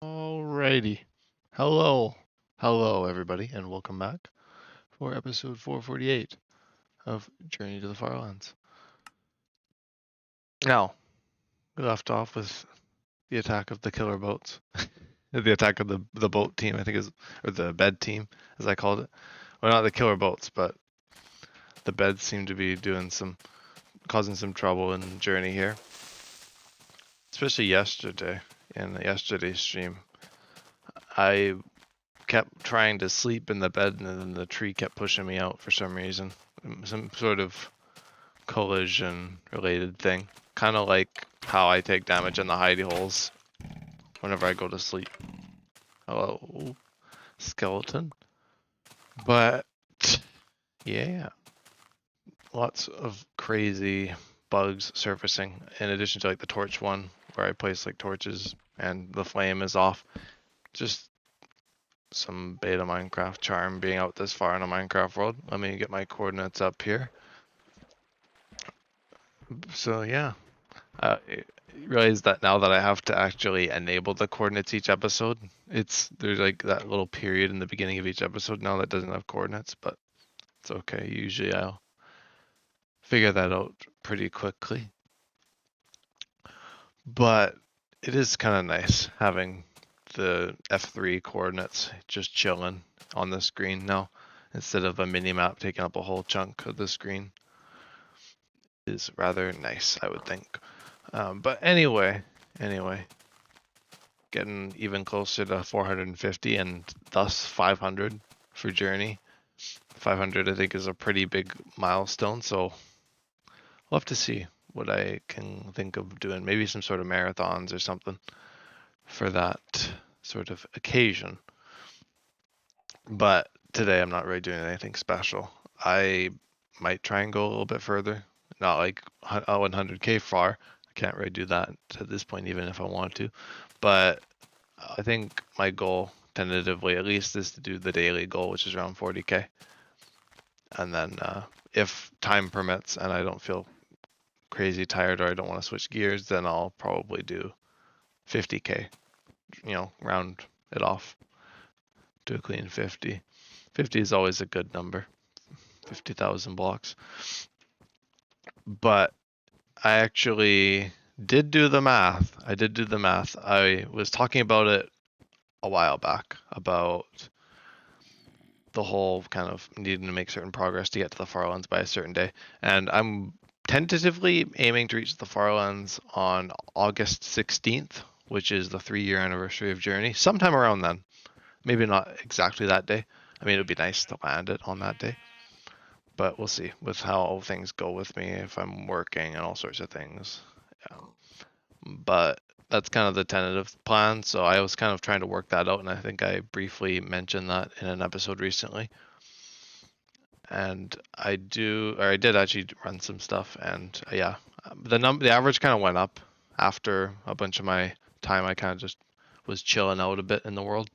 Alrighty. Hello everybody, and welcome back for episode 448 of Journey to the Farlands. Now, we left off with the attack of the killer boats. The attack of the boat team, I think is, or the bed team, as I called it. Well, not the killer boats, but the beds seem to be causing some trouble in the journey here. Especially yesterday, in yesterday's stream. I kept trying to sleep in the bed, and then the tree kept pushing me out for some reason. Some sort of collision related thing. Kind of like how I take damage in the hidey holes whenever I go to sleep. Hello, skeleton. But yeah, lots of crazy bugs surfacing in addition to like the torch one where I place like torches and the flame is off. Just some beta Minecraft charm being out this far in a Minecraft world. Let me get my coordinates up here. So yeah, I realize that now that I have to actually enable the coordinates each episode, there's like that little period in the beginning of each episode now that doesn't have coordinates, but it's okay. Usually I'll figure that out pretty quickly. But it is kind of nice having the F3 coordinates just chilling on the screen now instead of a mini map taking up a whole chunk of the screen. Is rather nice, I would think. But anyway, getting even closer to 450 and thus 500 for Journey. 500 I think is a pretty big milestone, so we'll have to see what I can think of doing. Maybe some sort of marathons or something for that sort of occasion. But today I'm not really doing anything special. I might try and go a little bit further. Not like 100k far. I can't really do that at this point, even if I want to. But I think my goal, tentatively at least, is to do the daily goal, which is around 40k. And then if time permits and I don't feel crazy tired or I don't want to switch gears, then I'll probably do 50k. Round it off to a clean 50. 50 is always a good number. 50,000 blocks. But I actually did do the math. I was talking about it a while back about the whole kind of needing to make certain progress to get to the Farlands by a certain day. And I'm tentatively aiming to reach the Farlands on August 16th, which is the 3-year anniversary of Journey, sometime around then. Maybe not exactly that day. I mean, it would be nice to land it on that day. But we'll see with how things go with me, if I'm working and all sorts of things. Yeah. But that's kind of the tentative plan. So I was kind of trying to work that out, and I think I briefly mentioned that in an episode recently. And I did actually run some stuff, and yeah, the average kind of went up after a bunch of my time. I kind of just was chilling out a bit in the world,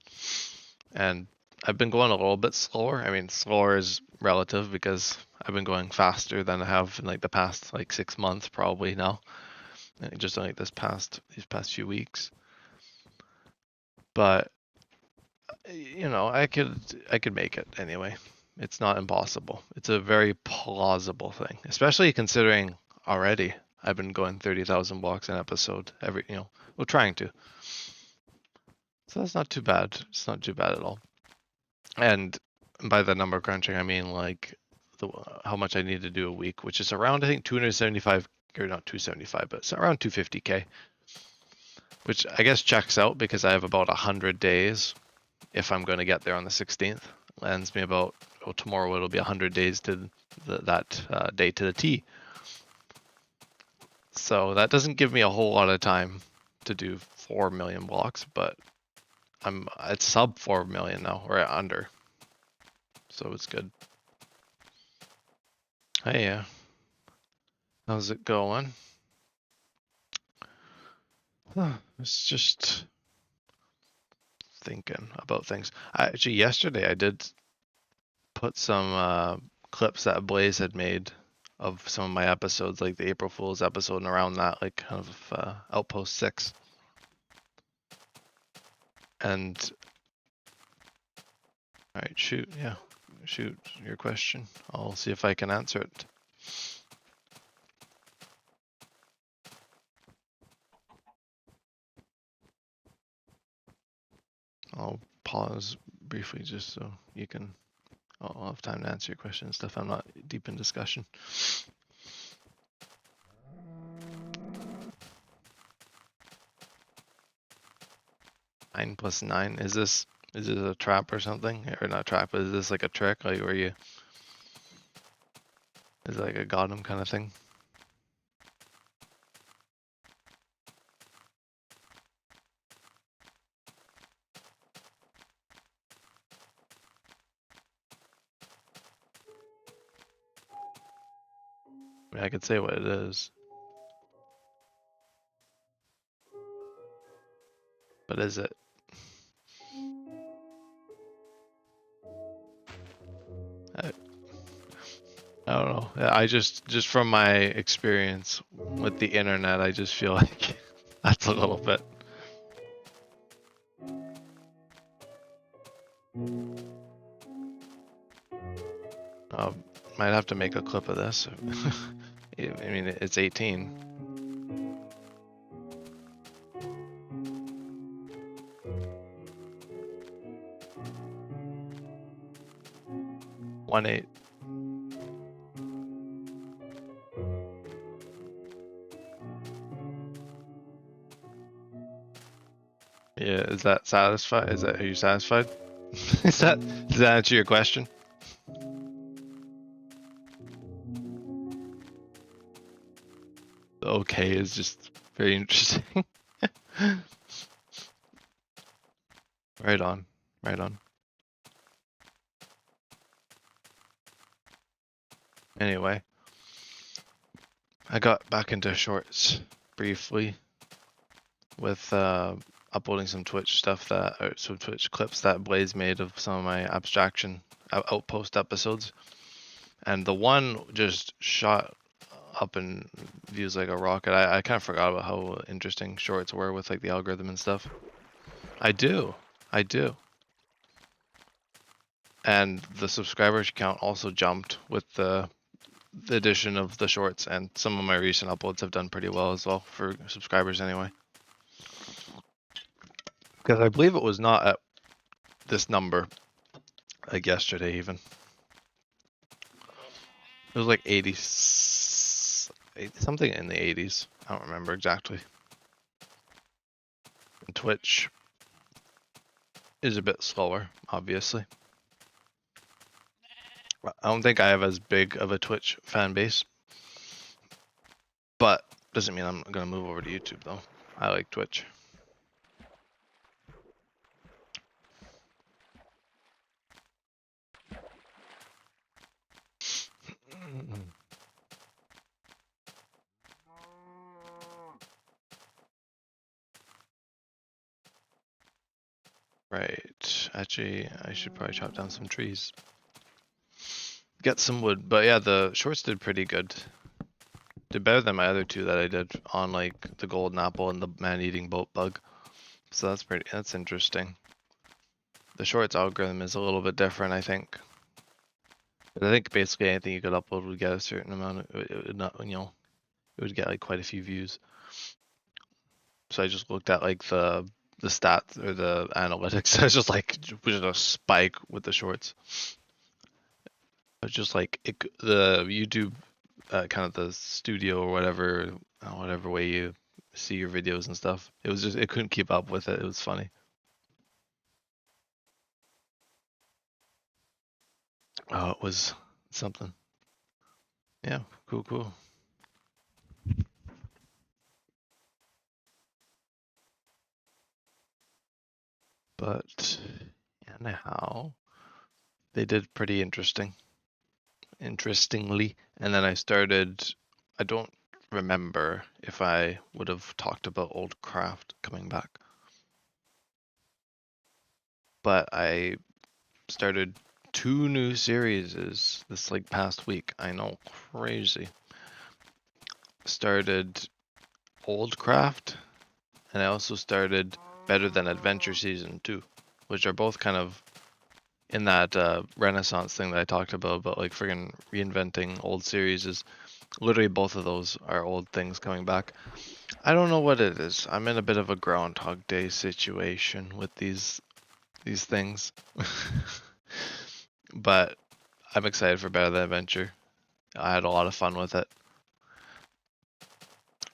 and I've been going a little bit slower. I mean, slower is relative because I've been going faster than I have in like the past like 6 months probably now. Just like these past few weeks. But I could make it anyway. It's not impossible. It's a very plausible thing, especially considering already I've been going 30,000 blocks an episode we're trying to. So that's not too bad. It's not too bad at all. And by the number crunching, I mean like how much I need to do a week, which is around I think 275, or not 275, but it's around 250k, which I guess checks out because I have about 100 days if I'm going to get there on the 16th. Lands me about tomorrow. It'll be 100 days to that day to the T. So that doesn't give me a whole lot of time to do 4 million blocks, but I'm at sub 4 million now, or under. So it's good. Hey, yeah. How's it going? It's just thinking about things. Actually, yesterday I did put some clips that Blaze had made of some of my episodes, like the April Fool's episode, and around that, like kind of Outpost 6. And all right, shoot your question. I'll see if I can answer it. I'll pause briefly just so you can. I'll have time to answer your question and stuff. I'm not deep in discussion. 9 plus 9. Is this a trap or something? Or not trap, but is this like a trick? Like where you is it like a got 'em kind of thing? I mean, I could say what it is. But is it? I don't know. I just from my experience with the internet, I just feel like that's a little bit. Might have to make a clip of this. I mean, it's 18. One eight. Yeah, is that satisfied? Are you satisfied? Does that answer your question? Okay, is just very interesting. Right on. Anyway, I got back into shorts briefly with uploading some Twitch stuff some Twitch clips that Blaze made of some of my abstraction outpost episodes, and the one just shot up in views like a rocket. I kind of forgot about how interesting shorts were with like the algorithm and stuff. I do. And the subscribers count also jumped with the addition of the shorts, and some of my recent uploads have done pretty well as well for subscribers anyway. Because I believe it was not at this number like yesterday even. It was like 80 something in the 80s. I don't remember exactly. And Twitch is a bit slower, obviously. I don't think I have as big of a Twitch fan base, but doesn't mean I'm gonna move over to YouTube though. I like Twitch. Right. Actually, I should probably chop down some trees. Get some wood. But yeah, the shorts did pretty good. Did better than my other two that I did on like the golden apple and the man-eating boat bug. So that's interesting. The shorts algorithm is a little bit different, I think. But I think basically anything you could upload would get a certain amount. It would not, it would get like quite a few views. So I just looked at like the stats or the analytics. I was just like, was it a spike with the shorts? It was just like the YouTube, kind of the studio or whatever way you see your videos and stuff. It was just, it couldn't keep up with it. It was funny. Oh, it was something. Yeah, cool. But anyhow, they did pretty interestingly. And then I don't remember if I would have talked about old craft coming back. But I started 2 new series this like past week. I know, crazy. Started old craft, and I also started Better Than Adventure Season 2, which are both kind of in that Renaissance thing that I talked about like friggin' reinventing old series. Is literally both of those are old things coming back. I don't know what it is. I'm in a bit of a Groundhog Day situation with these things. But I'm excited for Better Than Adventure. I had a lot of fun with it.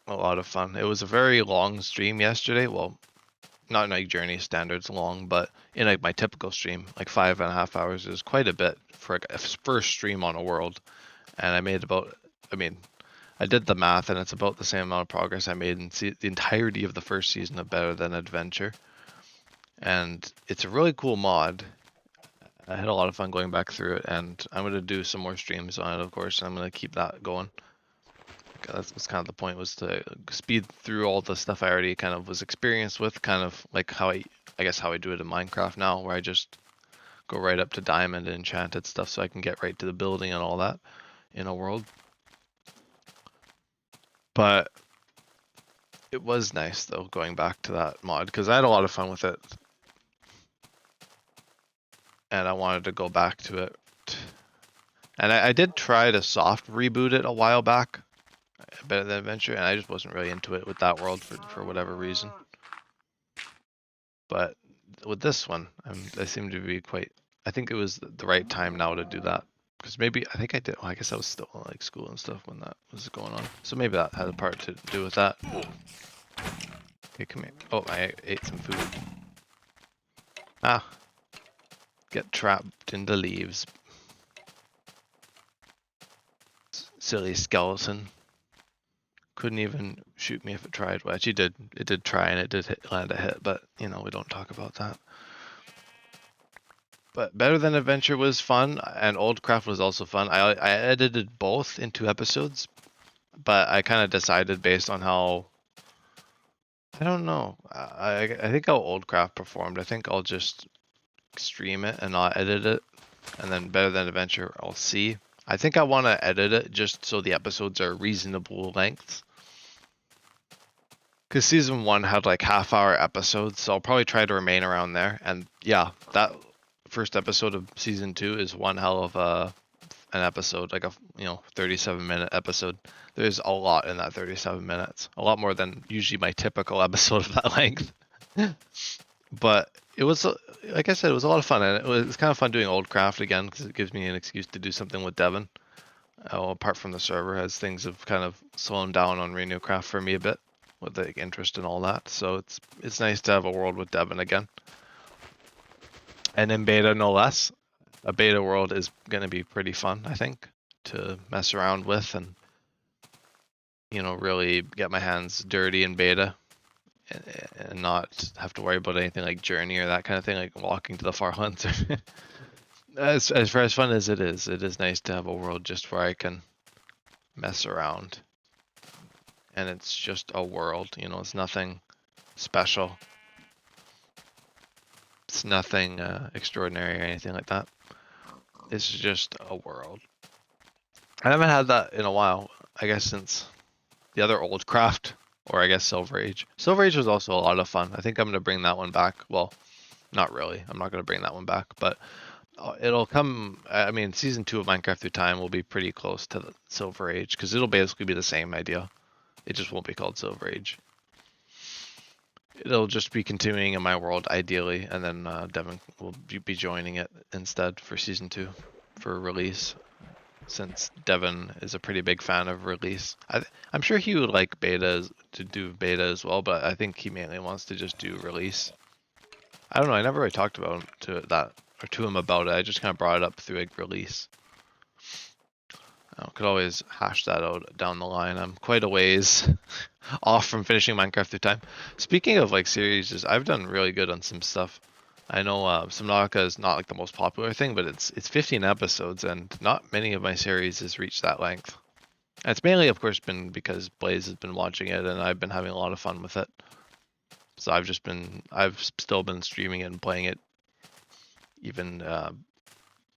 A lot of fun. It was a very long stream yesterday. Well, not in like Journey standards long, but in like my typical stream, like 5.5 hours is quite a bit for like a first stream on a world. And I made about, I mean, I did the math and it's about the same amount of progress I made in the entirety of the first season of Better Than Adventure. And it's a really cool mod. I had a lot of fun going back through it, and I'm going to do some more streams on it, of course, and I'm going to keep that going. That's kind of the point, was to speed through all the stuff I already kind of was experienced with, kind of like how I guess how I do it in Minecraft now, where I just go right up to diamond and enchanted stuff so I can get right to the building and all that in a world. But it was nice though going back to that mod because I had a lot of fun with it, and I wanted to go back to it. And I did try to soft reboot it a while back, Better Than Adventure, and I just wasn't really into it with that world for whatever reason. But with this one, I seem to be quite. I think it was the right time now to do that, because maybe I think I did. Well, I guess I was still in like school and stuff when that was going on, so maybe that had a part to do with that. Okay, come here. Oh, I ate some food. Ah, get trapped in the leaves. Silly skeleton. Couldn't even shoot me if it tried. Well, actually did. It did try and it did land a hit, but you know, we don't talk about that. But Better Than Adventure was fun, and Oldcraft was also fun. I edited both in 2 episodes, but I kind of decided based on how, I don't know. I think how Oldcraft performed. I think I'll just stream it and not edit it, and then Better Than Adventure I'll see. I think I want to edit it just so the episodes are reasonable lengths. Because season 1 had like half-hour episodes, so I'll probably try to remain around there. And yeah, that first episode of season 2 is one hell of an episode, like a 37-minute episode. There's a lot in that 37 minutes, a lot more than usually my typical episode of that length. But it was, like I said, it was a lot of fun, and it was kind of fun doing Oldcraft again because it gives me an excuse to do something with Devon. Apart from the server, as things have kind of slowed down on Renewcraft for me a bit, with the interest and all that. So it's nice to have a world with Devon again. And in beta, no less. A beta world is going to be pretty fun, I think, to mess around with and, really get my hands dirty in beta and not have to worry about anything like Journey or that kind of thing, like walking to the Farlands. As far as fun as it is nice to have a world just where I can mess around. And it's just a world, it's nothing special. It's nothing extraordinary or anything like that. It's just a world. I haven't had that in a while, I guess since the other old craft, or I guess Silver Age. Silver Age was also a lot of fun. I think I'm going to bring that one back. Well, not really. I'm not going to bring that one back, but it'll come. I mean, season 2 of Minecraft Through Time will be pretty close to the Silver Age, because it'll basically be the same idea. It just won't be called Silver Age. It'll just be continuing in my world, ideally, and then Devon will be joining it instead for season 2 for release, since Devon is a pretty big fan of release. I'm sure he would like beta to do beta as well, but I think he mainly wants to just do release. I don't know. I never really talked about to him about it. I just kind of brought it up through like release. I could always hash that out down the line. I'm quite a ways off from finishing Minecraft Through Time. Speaking of like series, I've done really good on some stuff. I know Subnautica is not like the most popular thing, but it's 15 episodes, and not many of my series has reached that length. And it's mainly, of course, been because Blaze has been watching it, and I've been having a lot of fun with it. So I've still been streaming it and playing it, even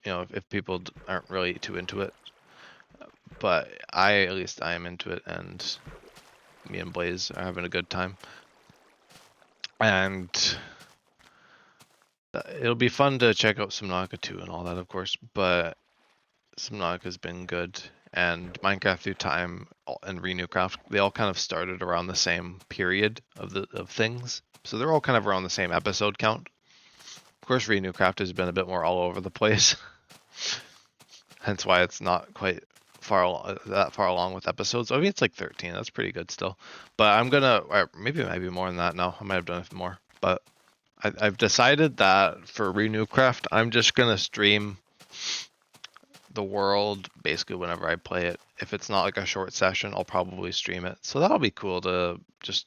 if people aren't really too into it. But at least I am into it, and me and Blaze are having a good time. And it'll be fun to check out Subnautica 2 and all that, of course, but Subnautica's been good. And Minecraft Through Time and Renewcraft, they all kind of started around the same period of things. So they're all kind of around the same episode count. Of course, Renewcraft has been a bit more all over the place. Hence why it's not quite that far along with episodes. I mean, it's like 13. That's pretty good still. But I'm gonna, or maybe it might be more than that now. I might have done it more. But I've decided that for Renewcraft, I'm just gonna stream the world basically whenever I play it. If it's not like a short session, I'll probably stream it. So that'll be cool to just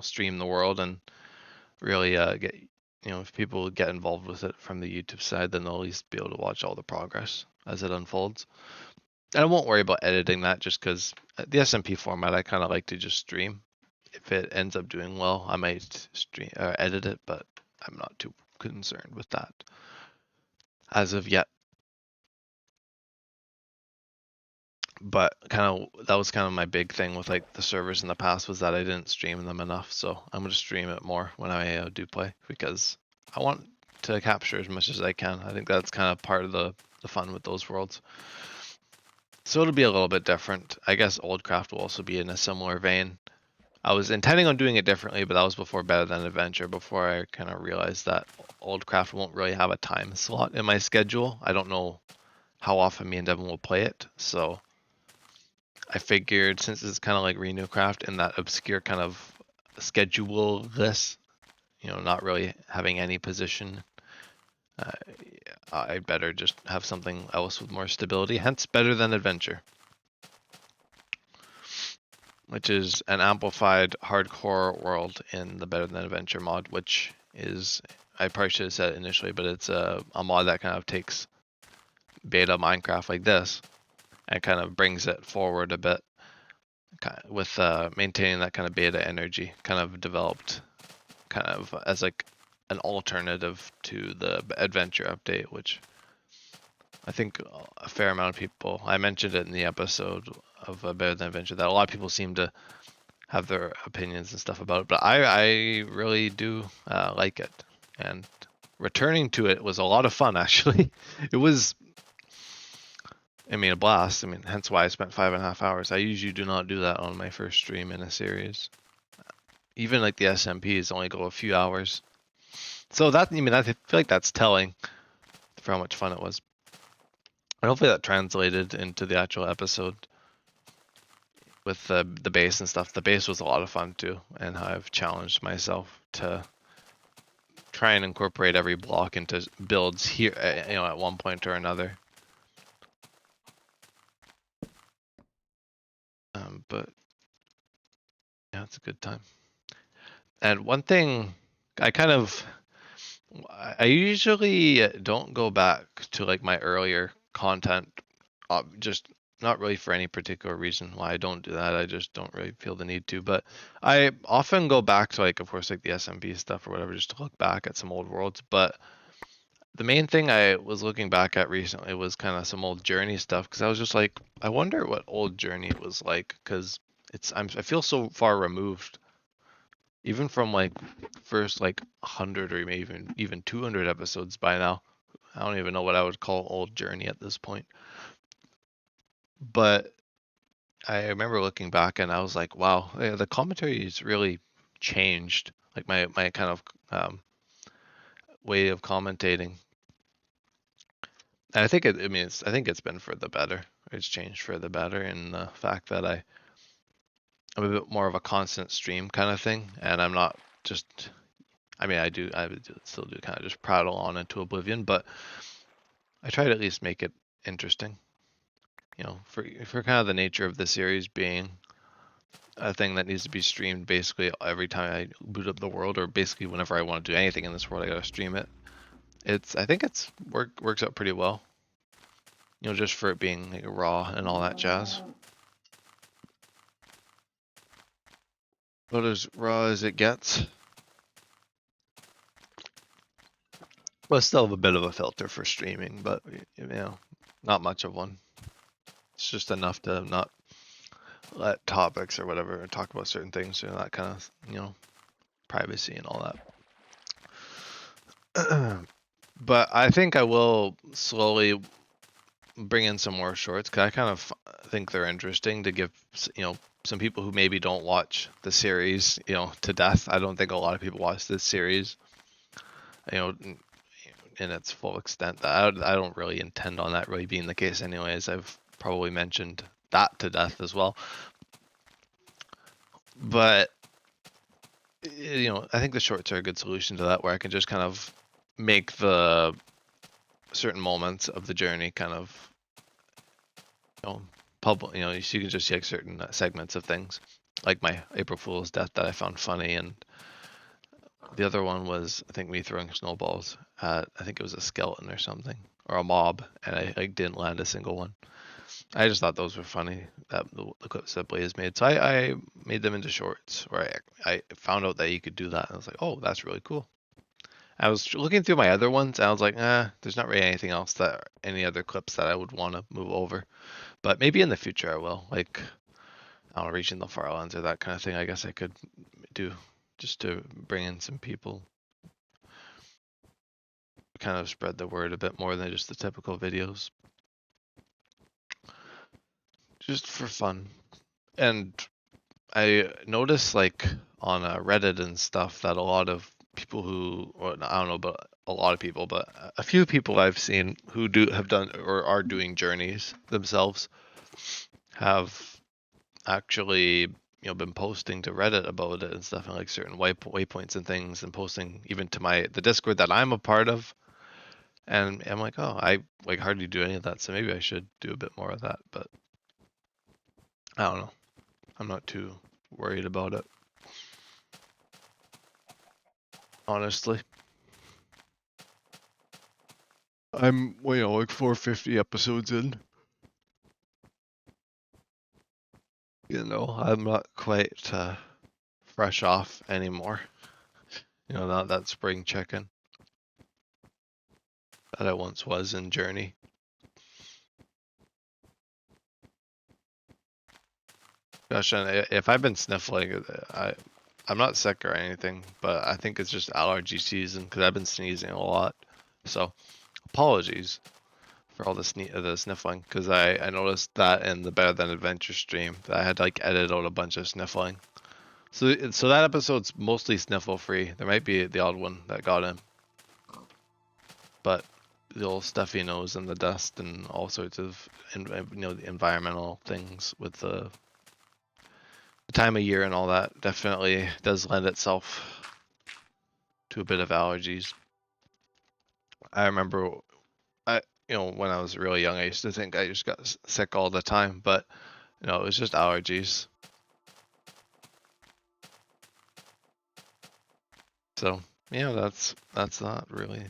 stream the world and really get, if people get involved with it from the YouTube side, then they'll at least be able to watch all the progress as it unfolds. And I won't worry about editing that just because the SMP format, I kind of like to just stream. If it ends up doing well, I might stream edit it, but I'm not too concerned with that as of yet. But that was kind of my big thing with like the servers in the past, was that I didn't stream them enough. So I'm going to stream it more when I do play, because I want to capture as much as I can. I think that's kind of part of the fun with those worlds. So it'll be a little bit different. I guess Oldcraft will also be in a similar vein. I was intending on doing it differently, but that was before Better Than Adventure, before I kind of realized that Oldcraft won't really have a time slot in my schedule. I don't know how often me and Devin will play it, so I figured since it's kind of like Renewcraft in that obscure kind of schedule-less, not really having any position, I'd better just have something else with more stability, hence Better Than Adventure, which is an amplified hardcore world in the Better Than Adventure mod, which is, I probably should have said it initially, but it's a mod that kind of takes beta Minecraft like this and kind of brings it forward a bit with maintaining that kind of beta energy, kind of developed kind of as like an alternative to the adventure update, which I think a fair amount of people, I mentioned it in the episode of Better Than Adventure, that a lot of people seem to have their opinions and stuff about it, but I really do like it, and returning to it was a lot of fun, actually. It was, a blast. Hence why I spent 5.5 hours. I usually do not do that on my first stream in a series. Even like the SMPs only go a few hours. So that, I feel like that's telling for how much fun it was. And hopefully that translated into the actual episode with the base and stuff. The base was a lot of fun too, and I've challenged myself to try and incorporate every block into builds here, at one point or another. But yeah, it's a good time. And one thing I usually don't go back to like my earlier content, just not really for any particular reason why I don't do that. I just don't really feel the need to, but I often go back to like, of course, like the SMB stuff or whatever, just to look back at some old worlds. But the main thing I was looking back at recently was kind of some old Journey stuff, because I was just like, I wonder what old Journey was like, because I feel so far removed, even from like first like 100 or maybe even 200 episodes by now. I don't even know what I would call old Journey at this point. But I remember looking back and I was like, wow, the commentary has really changed. Like my kind of way of commentating. And I think I think it's been for the better. It's changed for the better in the fact that I'm a bit more of a constant stream kind of thing, and I'm not just, I still do kind of just prattle on into oblivion, but I try to at least make it interesting. For kind of the nature of the series being a thing that needs to be streamed basically every time I boot up the world, or basically whenever I want to do anything in this world, I gotta stream it. I think it's works out pretty well. Just for it being like raw and all that jazz. About as raw as it gets. Well, still have a bit of a filter for streaming, but not much of one. It's just enough to not let topics or whatever talk about certain things, that kind of privacy and all that. But I think I will slowly bring in some more shorts because I kind of think they're interesting to give, some people who maybe don't watch the series, to death. I don't think a lot of people watch this series, in its full extent. I don't really intend on that really being the case anyways. I've probably mentioned that to death as well. But I think the shorts are a good solution to that, where I can just kind of make the certain moments of the journey kind of, public. You can just see like certain segments of things, like my April Fool's death that I found funny, and the other one was I think me throwing snowballs at, I think it was a skeleton or something, or a mob, and I like didn't land a single one. I just thought those were funny, that the clips that Blaze made. So I made them into shorts, where I found out that you could do that. And I was like, oh, that's really cool. I was looking through my other ones, and I was like, there's not really anything else any other clips that I would want to move over. But maybe in the future I will. Like, I don't know, reaching the Farlands or that kind of thing. I guess I could do just to bring in some people. Kind of spread the word a bit more than just the typical videos. Just for fun. And I noticed, like, on Reddit and stuff, that a lot of people who, or I don't know, but a lot of people, but a few people I've seen who have done or are doing journeys themselves have actually, been posting to Reddit about it and stuff, and like certain waypoints and things, and posting even to the Discord that I'm a part of. And I'm like, oh, I like hardly do any of that, so maybe I should do a bit more of that. But I don't know. I'm not too worried about it, honestly. I'm, like 450 episodes in. I'm not quite fresh off anymore. Not that spring chicken that I once was in Journey. Gosh, and if I've been sniffling, I'm not sick or anything, but I think it's just allergy season because I've been sneezing a lot. So apologies for all the sniffling, because I noticed that in the Better Than Adventure stream that I had to like edit out a bunch of sniffling. So that episode's mostly sniffle free. There might be the odd one that got in, but the old stuffy nose and the dust and all sorts of the environmental things with the time of year and all that definitely does lend itself to a bit of allergies. I remember when I was really young, I used to think I just got sick all the time, but it was just allergies. So that's not really.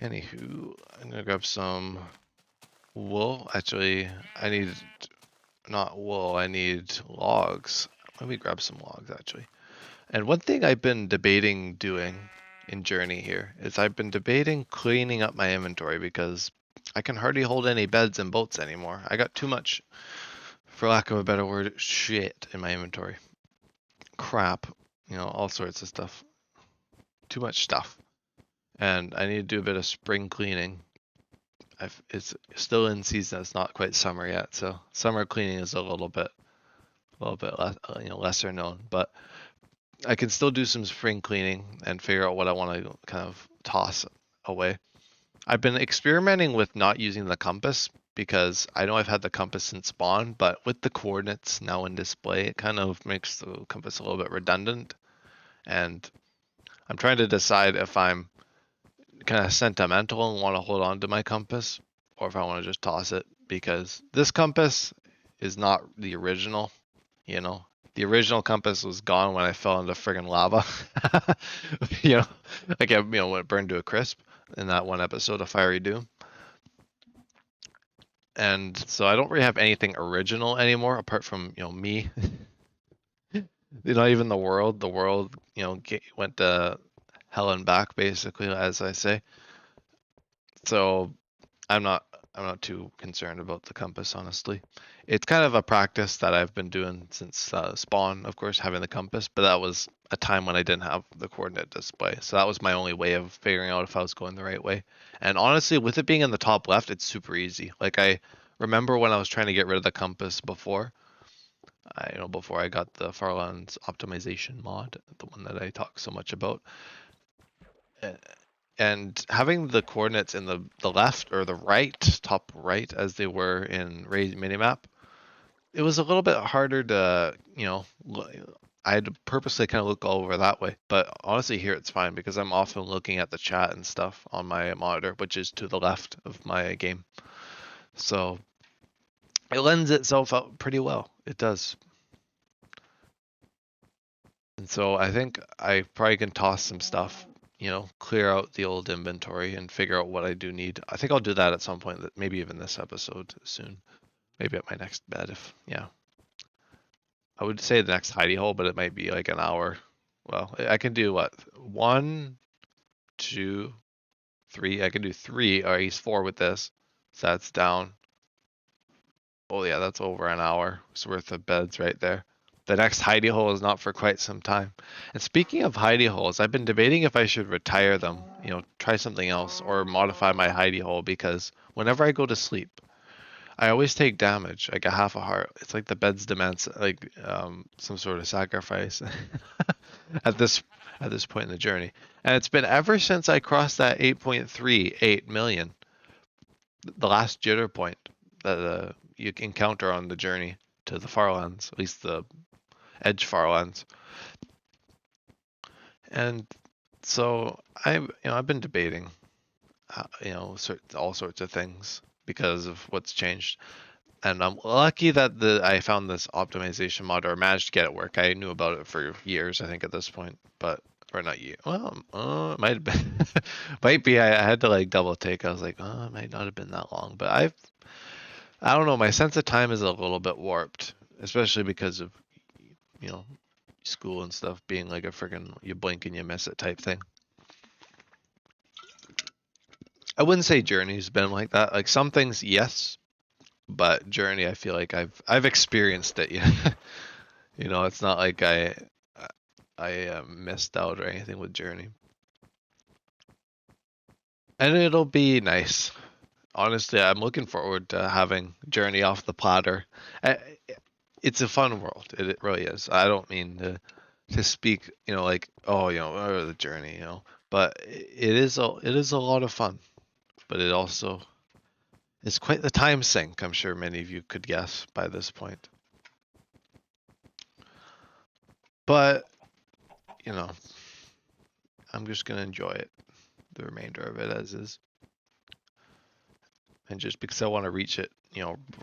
Anywho, I'm gonna grab some wool. Actually, I need not wool. I need logs. Let me grab some logs actually. And one thing I've been debating doing in Journey here is I've been debating cleaning up my inventory because I can hardly hold any beds and boats anymore. I got too much, for lack of a better word, shit in my inventory. Crap, all sorts of stuff. Too much stuff. And I need to do a bit of spring cleaning. It's still in season. It's not quite summer yet, so summer cleaning is a little bit less, lesser known. But I can still do some spring cleaning and figure out what I want to kind of toss away. I've been experimenting with not using the compass because I know I've had the compass since spawn, but with the coordinates now in display, it kind of makes the compass a little bit redundant. And I'm trying to decide if I'm kind of sentimental and want to hold on to my compass, or if I want to just toss it, because this compass is not the original. The original compass was gone when I fell into friggin' lava. Like when it burned to a crisp in that one episode of Fiery Doom. And so I don't really have anything original anymore apart from me. Not even the world. The world went to hell and back basically, as I say. So I'm not I'm not too concerned about the compass, honestly. It's kind of a practice that I've been doing since spawn, of course, having the compass, but that was a time when I didn't have the coordinate display. So that was my only way of figuring out if I was going the right way. And honestly, with it being in the top left, it's super easy. Like I remember when I was trying to get rid of the compass before, before I got the Farlands optimization mod, the one that I talk so much about. uh, And having the coordinates in the left or the right, top right, as they were in Ray's minimap, it was a little bit harder to, I had to purposely kind of look all over that way. But honestly, here it's fine because I'm often looking at the chat and stuff on my monitor, which is to the left of my game. So it lends itself out pretty well. It does. And so I think I probably can toss some stuff, clear out the old inventory and figure out what I do need. I think I'll do that at some point, maybe even this episode soon. Maybe at my next bed yeah. I would say the next hidey hole, but it might be like an hour. Well, I can do what? 1, 2, 3. I can do 3, or he's 4 with this. So that's down. Oh yeah, that's over an hour's worth of beds right there. The next hidey hole is not for quite some time. And speaking of hidey holes, I've been debating if I should retire them, try something else or modify my hidey hole because whenever I go to sleep, I always take damage, like a half a heart. It's like the bed's demands, like some sort of sacrifice at this point in the journey. And it's been ever since I crossed that 8.38 million, the last jitter point that you encounter on the journey to the Farlands, at least the Edge Farlands. And so I've been debating, all sorts of things because of what's changed. And I'm lucky that I found this optimization mod or managed to get it work. I knew about it for years, I think, at this point, but or not years. Well, it might have been, might be. I had to like double take. I was like, oh, it might not have been that long, but I don't know. My sense of time is a little bit warped, especially because of you know school and stuff being like a friggin' you blink and you miss it type thing. I wouldn't say Journey's been like that. Like some things, yes, but Journey, I feel like I've experienced it. Yeah, it's not like I missed out or anything with Journey, and it'll be nice. Honestly, I'm looking forward to having Journey off the platter. It's a fun world. It really is. I don't mean to speak, like the Journey, but it is a lot of fun. But it also is quite the time sink. I'm sure many of you could guess by this point. But I'm just gonna enjoy it, the remainder of it as is. And just because I want to reach it,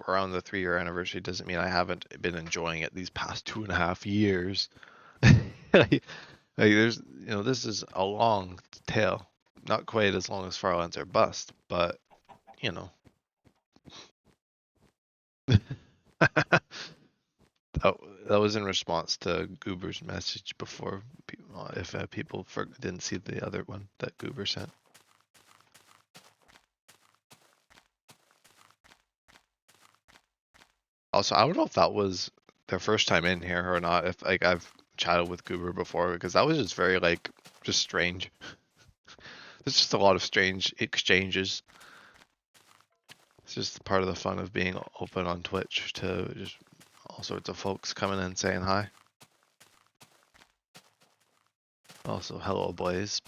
around the 3-year anniversary doesn't mean I haven't been enjoying it these past 2.5 years. like there's, this is a long tail. Not quite as long as Farlands or Bust, but, that, that was in response to Goober's message before, if people didn't see the other one that Goober sent. Also, I don't know if that was their first time in here or not. If like I've chatted with Goober before, because that was just very just strange. There's just a lot of strange exchanges. It's just part of the fun of being open on Twitch to just all sorts of folks coming in saying hi. Also, hello Blaze.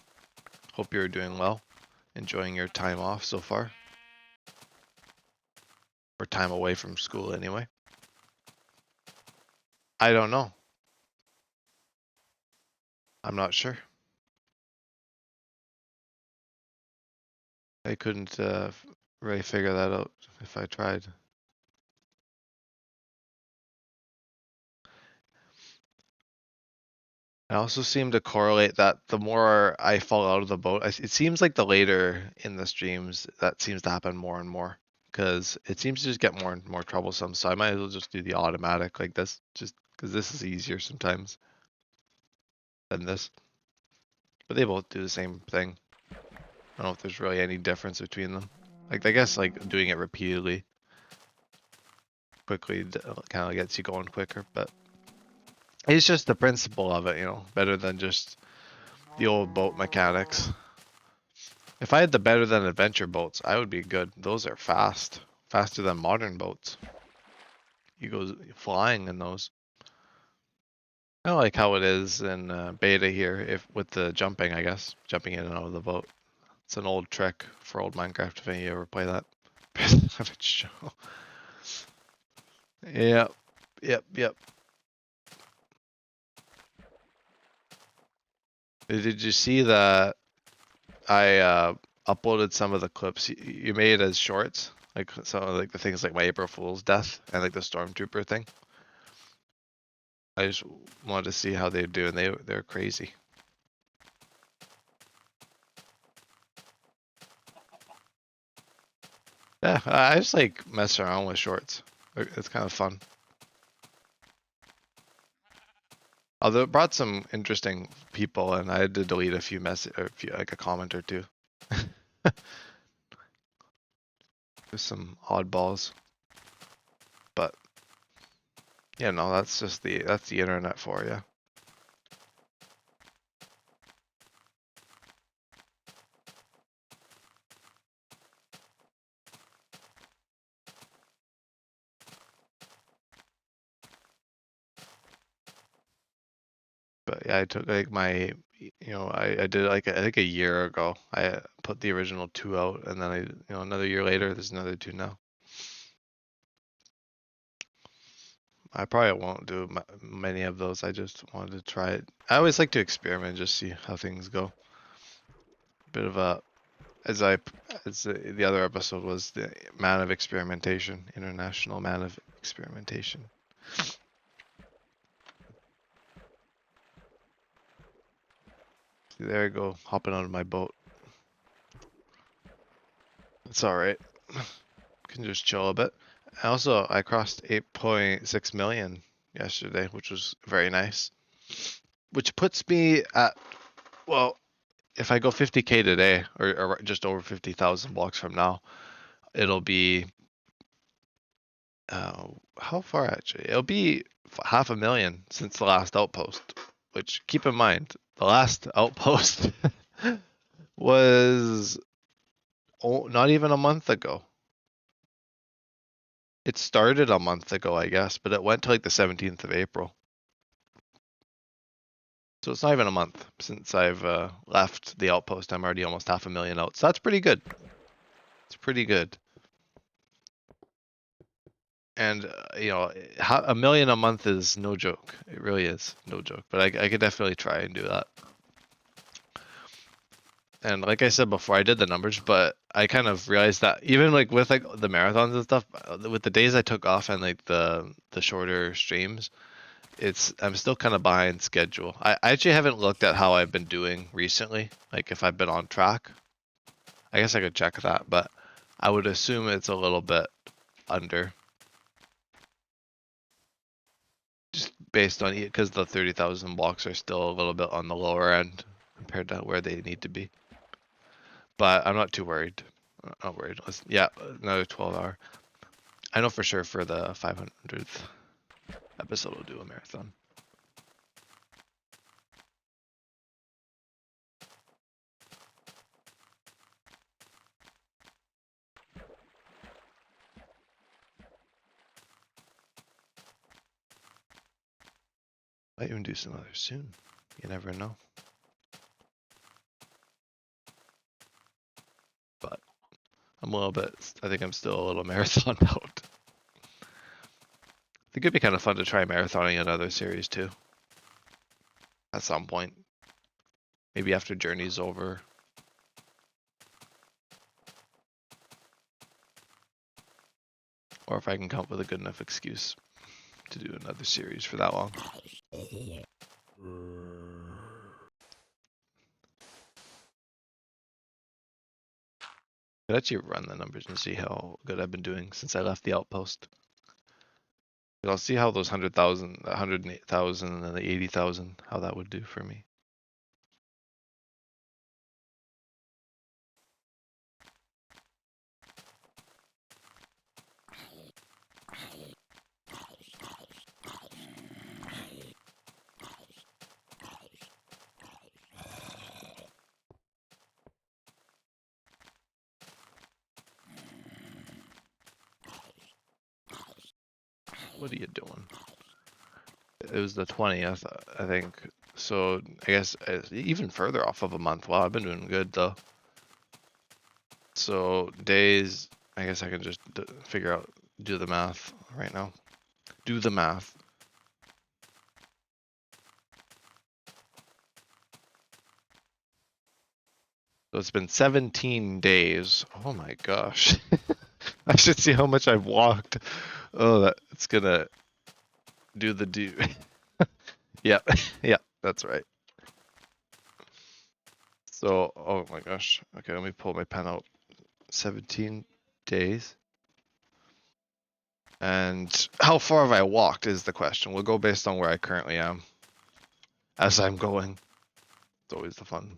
Hope you're doing well. Enjoying your time off so far. Or time away from school anyway. I don't know. I'm not sure. I couldn't really figure that out if I tried. I also seem to correlate that the more I fall out of the boat, it seems like the later in the streams that seems to happen more and more because it seems to just get more and more troublesome. So I might as well just do the automatic like this, just because this is easier sometimes than this. But they both do the same thing. I don't know if there's really any difference between them. Like, I guess like doing it repeatedly, quickly, kind of gets you going quicker. But it's just the principle of it, you know, better than just the old boat mechanics. If I had the better than adventure boats, I would be good. Those are fast, faster than modern boats. You go flying in those. I don't like how it is in beta here, if with the jumping, I guess, jumping in and out of the boat. It's an old trick for old Minecraft. If any of you ever play that. Yep, yep. Did you see that I uploaded some of the clips you made as shorts? Like some of like the things like my April Fool's death and like the stormtrooper thing. I just wanted to see how they do, and they're crazy. Yeah, I just like mess around with shorts. It's kind of fun. Although it brought some interesting people, and I had to delete a few like a comment or two. There's some oddballs, but yeah, no, that's just that's the internet for you. But yeah, I took like I did like I think a year ago. I put the original 2 out, and then another year later, there's another 2 now. I probably won't do many of those. I just wanted to try it. I always like to experiment, just see how things go. Bit of a, as the other episode was the man of experimentation, international man of experimentation. See, there I go, hopping out of my boat. It's all right. Can just chill a bit. Also, I crossed 8.6 million yesterday, which was very nice. Which puts me at, well, if I go 50k today, or just over 50,000 blocks from now, it'll be, how far actually? It'll be 500,000 since the last outpost. Which, keep in mind, the last outpost was not even a month ago. It started a month ago, I guess, but it went to like the 17th of April. So it's not even a month since I've left the outpost. I'm already almost 500,000 out. So that's pretty good. It's pretty good. And, a million a month is no joke. It really is no joke. But I could definitely try and do that. And like I said before, I did the numbers, but I kind of realized that even like with like the marathons and stuff, with the days I took off and like the shorter streams, I'm still kind of behind schedule. I actually haven't looked at how I've been doing recently, like if I've been on track. I guess I could check that, but I would assume it's a little bit under. Just based on it, because the 30,000 blocks are still a little bit on the lower end compared to where they need to be. But I'm not too worried. I'm not worried. Yeah, another 12 hour. I know for sure for the 500th episode we'll do a marathon. Might even do some others soon. You never know. But I'm a little bit, I think I'm still a little marathon out. I think it'd be kind of fun to try marathoning another series too. At some point. Maybe after Journey's over. Or if I can come up with a good enough excuse to do another series for that long. I'd actually run the numbers and see how good I've been doing since I left the outpost. I'll see how those 100,000, 108,000, and then the 80,000, how that would do for me. What are you doing? It was the 20th, I think. So I guess even further off of a month. Wow, I've been doing good though. So days, I guess I can just figure out, do the math right now. Do the math. So it's been 17 days. Oh my gosh. I should see how much I've walked. Oh, that's gonna do the do. Yep, yep, that's right. So, oh my gosh. Okay, let me pull my pen out. 17 days. And how far have I walked is the question. We'll go based on where I currently am. As I'm going. It's always the fun.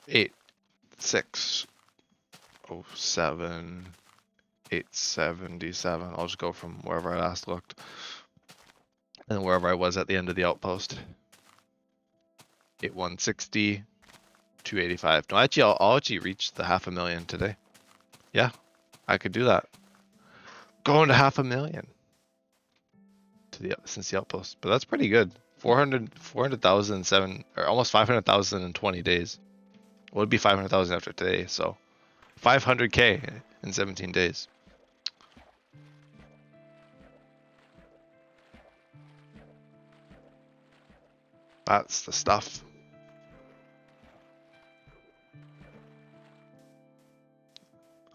8, 6, 07, 877. I'll just go from wherever I last looked. And wherever I was at the end of the outpost. 8160, 285. No, actually, I'll actually reach the 500,000 today. Yeah, I could do that. Going to 500,000 to since the outpost, but that's pretty good. 400,007 or almost 500,000 in 20 days. Well, it'd be 500,000 after today, so 500k in 17 days. That's the stuff.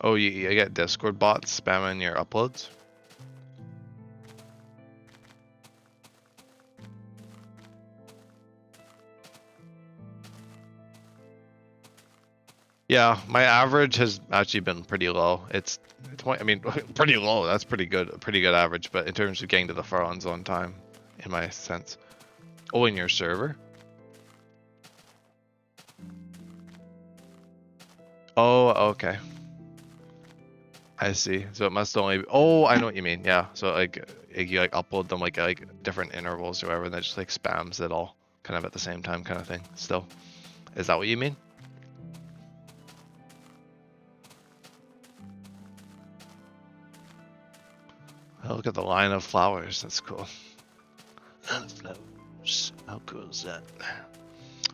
Oh, you get Discord bots spamming your uploads? Yeah, my average has actually been pretty low. It's I mean, pretty low. That's pretty good. Pretty good average. But in terms of getting to the Farlands on time, in my sense. Oh, in your server? Oh, okay. I see. So it must only. Oh, I know what you mean. Yeah. So like you like upload them like different intervals or whatever, and that just like spams it all kind of at the same time, kind of thing. Still, is that what you mean? Oh, look at the line of flowers. That's cool. Flowers. How cool is that?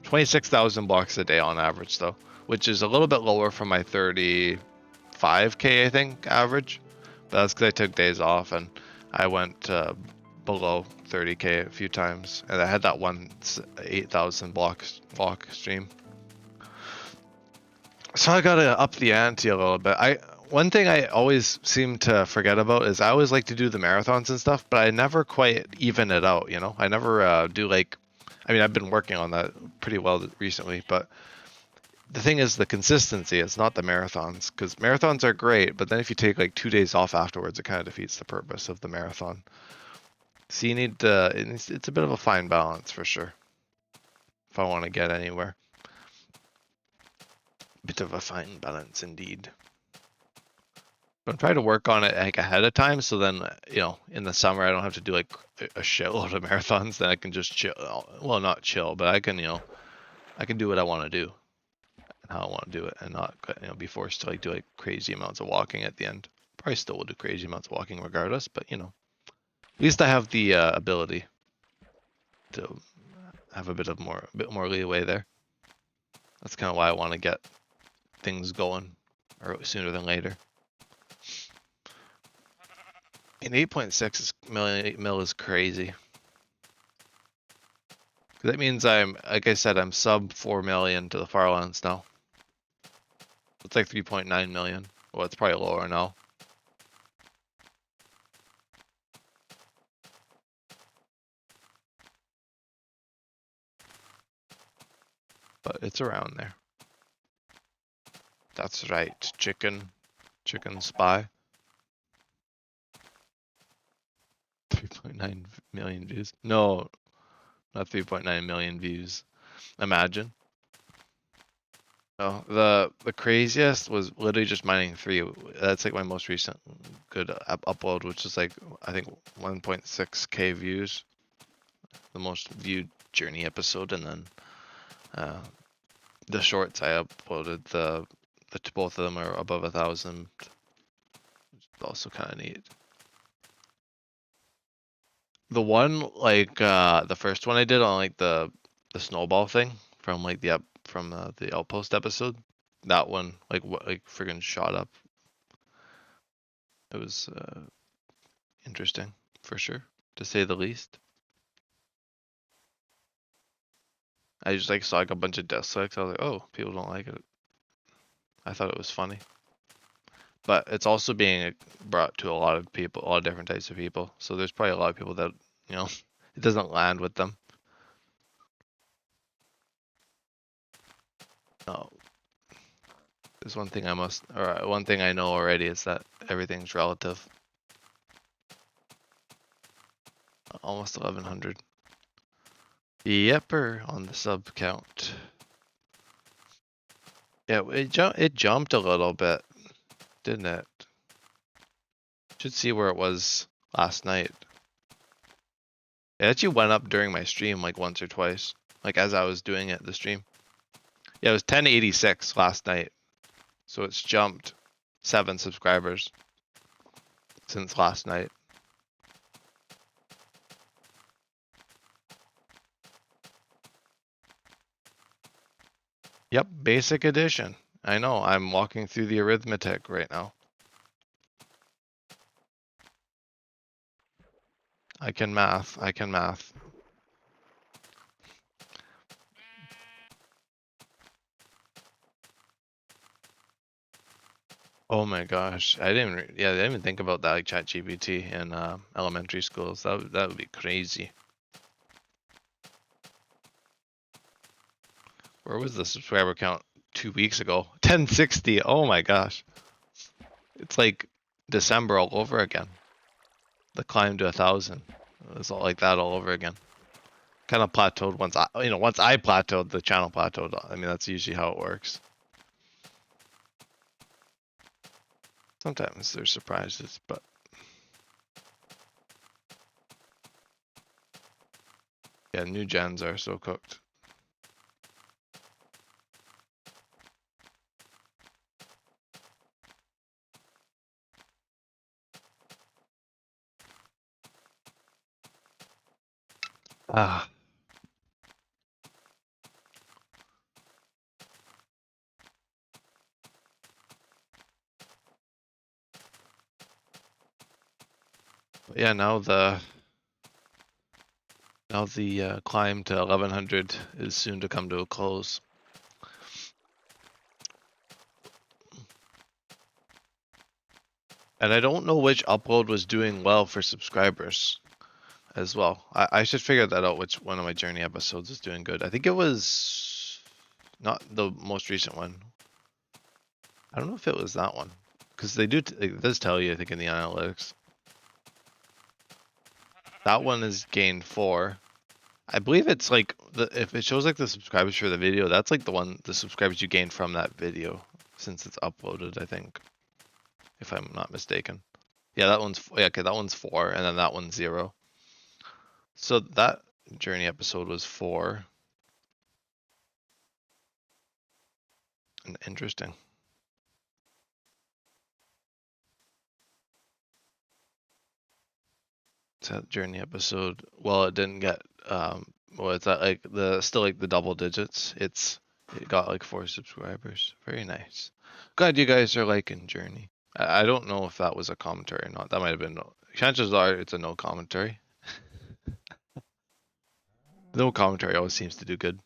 26,000 blocks a day on average, though, which is a little bit lower from my 35k, I think, average. But that's because I took days off and I went below 30k a few times, and I had that one 8,000 block stream. So I gotta up the ante a little bit. One thing I always seem to forget about is I always like to do the marathons and stuff, but I never quite even it out, you know? I never do like, I mean, I've been working on that pretty well recently, but the thing is the consistency. It's not the marathons, because marathons are great, but then if you take like 2 days off afterwards, it kind of defeats the purpose of the marathon. So you need it's a bit of a fine balance for sure. If I want to get anywhere. Bit of a fine balance indeed. I'm trying to work on it like ahead of time, so then you know in the summer I don't have to do like a shitload of marathons. Then I can just chill. Well, not chill, but I can I can do what I want to do and how I want to do it, and not be forced to like do like crazy amounts of walking at the end. Probably still will do crazy amounts of walking regardless, but at least I have the ability to have a bit more leeway there. That's kind of why I want to get things going sooner than later. And 8.6 mil is crazy. That means like I said, I'm sub 4 million to the Farlands now. It's like 3.9 million. Well, it's probably lower now. But it's around there. That's right, chicken spy. 3.9 million views. No, not 3.9 million views. Imagine. Oh, the craziest was literally just mining 3. That's like my most recent good upload, which is like I think 1.6k views. The most viewed journey episode, and then the shorts I uploaded, the both of them are above 1,000. Which is also kind of neat. The one like the first one I did on like the snowball thing from like the outpost episode. That one like what like friggin' shot up. It was interesting for sure, to say the least. I just like saw like a bunch of dislikes. I was like, oh, people don't like it. I thought it was funny, but it's also being brought to a lot of people, a lot of different types of people. So there's probably a lot of people that it doesn't land with them. No, there's one thing one thing I know already is that everything's relative. Almost 1100. Yepper on the sub count. Yeah, it jumped a little bit, didn't it? Should see where it was last night. It actually went up during my stream like once or twice, like as I was doing it, the stream. Yeah, it was 1086 last night, so it's jumped 7 subscribers since last night. Yep, basic edition. I know, I'm walking through the arithmetic right now. I can math. Oh my gosh, I didn't even think about that, like ChatGPT in elementary schools. That would be crazy. Where was the subscriber count 2 weeks ago? 1060. Oh my gosh, it's like December all over again. The climb to 1,000. It was all like that all over again. Kind of plateaued once I plateaued, the channel plateaued. I mean, that's usually how it works. Sometimes there's surprises, but yeah, new gens are so cooked. Ah. Yeah, now the climb to 1100 is soon to come to a close. And I don't know which upload was doing well for subscribers as well. I should figure that out, which one of my journey episodes is doing good. I think it was not the most recent one. I don't know if it was that one, because it does tell you, I think, in the analytics. That one is gained 4. I believe it's like if it shows like the subscribers for the video, that's like the subscribers you gained from that video since it's uploaded, I think, if I'm not mistaken. Yeah, that one's okay. That one's 4, and then that one's 0. So that journey episode was 4. And interesting. That journey episode. Well, it didn't get well, it's at like still like the double digits. It got like 4 subscribers. Very nice. Glad you guys are liking Journey. I don't know if that was a commentary or not. That might have been chances are it's a no commentary. No commentary always seems to do good.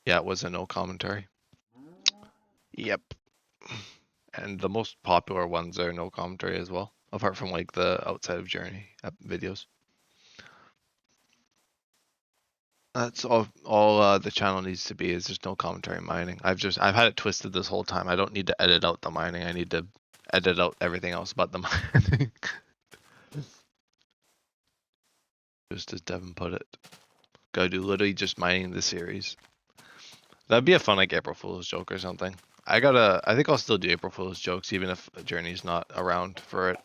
Yeah, it was a no commentary. Yep. And the most popular ones are no commentary as well, apart from like the outside of Journey videos. That's all the channel needs to be, is just no commentary mining. I've had it twisted this whole time. I don't need to edit out the mining. I need to edit out everything else but the mining. Just as Devin put it. Gotta do literally just mining the series. That'd be a fun like April Fool's joke or something. I think I'll still do April Fool's jokes even if Journey's not around for it.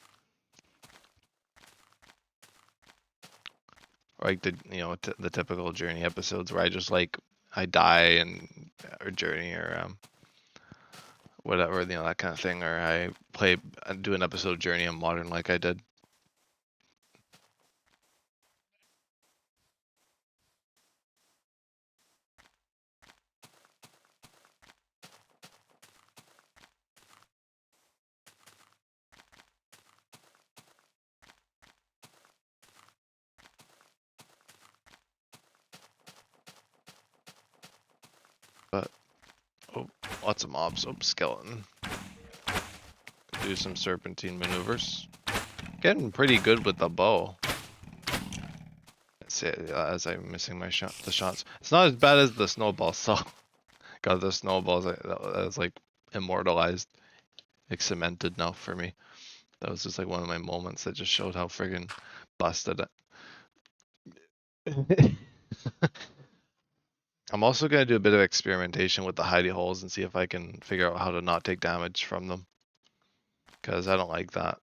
Or like the typical Journey episodes where I just like I die or Journey or whatever, you know, that kind of thing, or I do an episode of Journey on Modern like I did. But oh, lots of mobs. Oh, skeleton. Do some serpentine maneuvers. Getting pretty good with the bow. See, as I'm missing my the shots. It's not as bad as the snowballs. So, got the snowballs. That was like immortalized, like cemented now for me. That was just like one of my moments that just showed how friggin' busted it. I'm also gonna do a bit of experimentation with the hidey holes and see if I can figure out how to not take damage from them. Because I don't like that.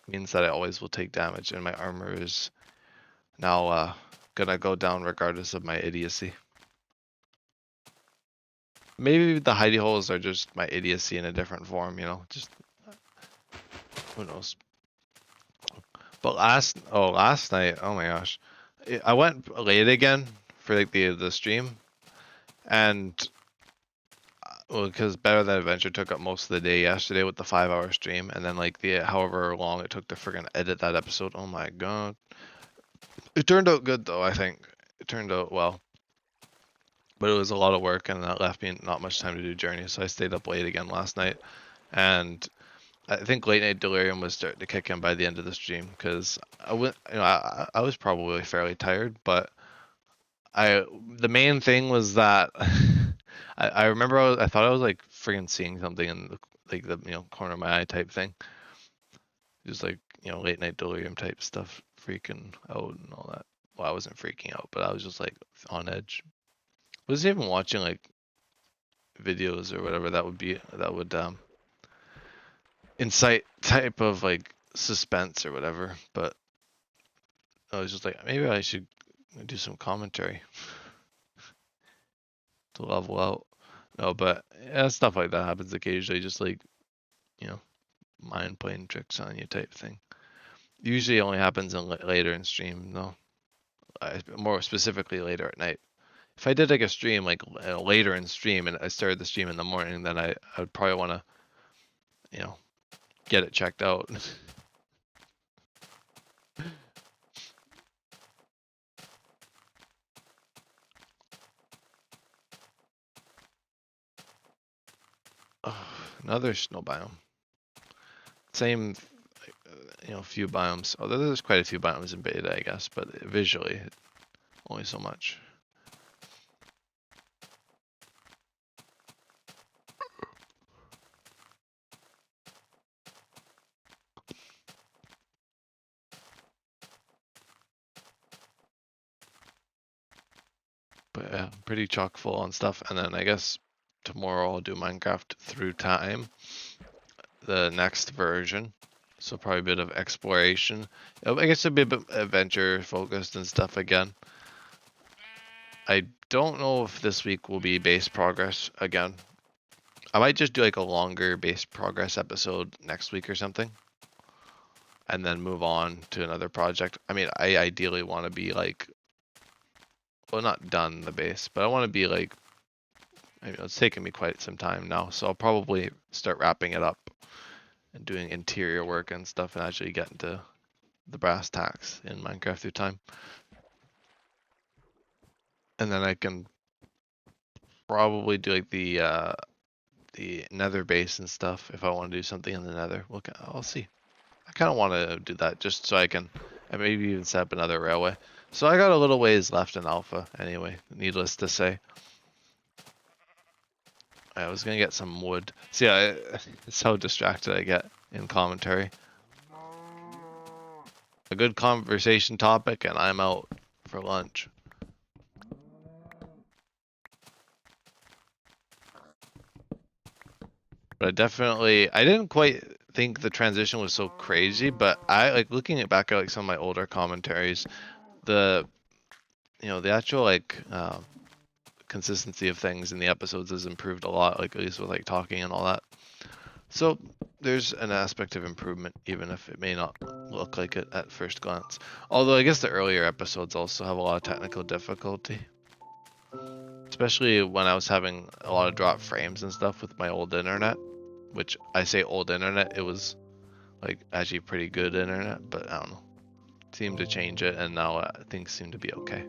It means that I always will take damage, and my armor is now gonna go down regardless of my idiocy. Maybe the hidey holes are just my idiocy in a different form, you know, just who knows. But last night, oh my gosh, I went late again for like the stream, and well, because Better Than Adventure took up most of the day yesterday with the 5-hour stream, and then like the however long it took to friggin' edit that episode. Oh my god, it turned out good though. I think it turned out well. But it was a lot of work, and that left me not much time to do Journey, so I stayed up late again last night. And I think late night delirium was starting to kick in by the end of the stream, because I was probably fairly tired, but the main thing was that I remember I thought I was like friggin' seeing something in the corner of my eye type thing, just like late night delirium type stuff, freaking out and all that. Well, I wasn't freaking out, but I was just like on edge. Was even watching like videos or whatever that would incite type of like suspense or whatever, but I was just like, maybe I should do some commentary to level out. No, but yeah, stuff like that happens occasionally, just like mind playing tricks on you type thing. Usually only happens later in stream though. More specifically later at night. If I did like a stream like later in stream and I started the stream in the morning, then I would probably want to get it checked out. Oh, another snow biome. Same, few biomes. Although there's quite a few biomes in beta, I guess, but visually, only so much. But yeah, pretty chock full on stuff. And then I guess tomorrow I'll do Minecraft Through Time, the next version. So probably a bit of exploration. I guess it'll be a bit adventure focused and stuff again. I don't know if this week will be base progress again. I might just do like a longer base progress episode next week or something, and then move on to another project. I mean, I ideally want to be like, well, not done the base, but I want to be like, it's taken me quite some time now, so I'll probably start wrapping it up and doing interior work and stuff, and actually get into the brass tacks in Minecraft Through Time. And then I can probably do like the nether base and stuff if I want to do something in the nether. I'll see. I kind of want to do that just so I can maybe even set up another railway. So I got a little ways left in alpha anyway, needless to say. I was gonna get some wood. See, it's how distracted I get in commentary. A good conversation topic and I'm out for lunch. But I didn't quite think the transition was so crazy, but I like looking back at like some of my older commentaries, the actual like consistency of things in the episodes has improved a lot, like at least with like talking and all that. So there's an aspect of improvement, even if it may not look like it at first glance. Although I guess the earlier episodes also have a lot of technical difficulty. Especially when I was having a lot of drop frames and stuff with my old internet. Which I say old internet, it was like actually pretty good internet, but I don't know. Seemed to change it, and now things seem to be okay.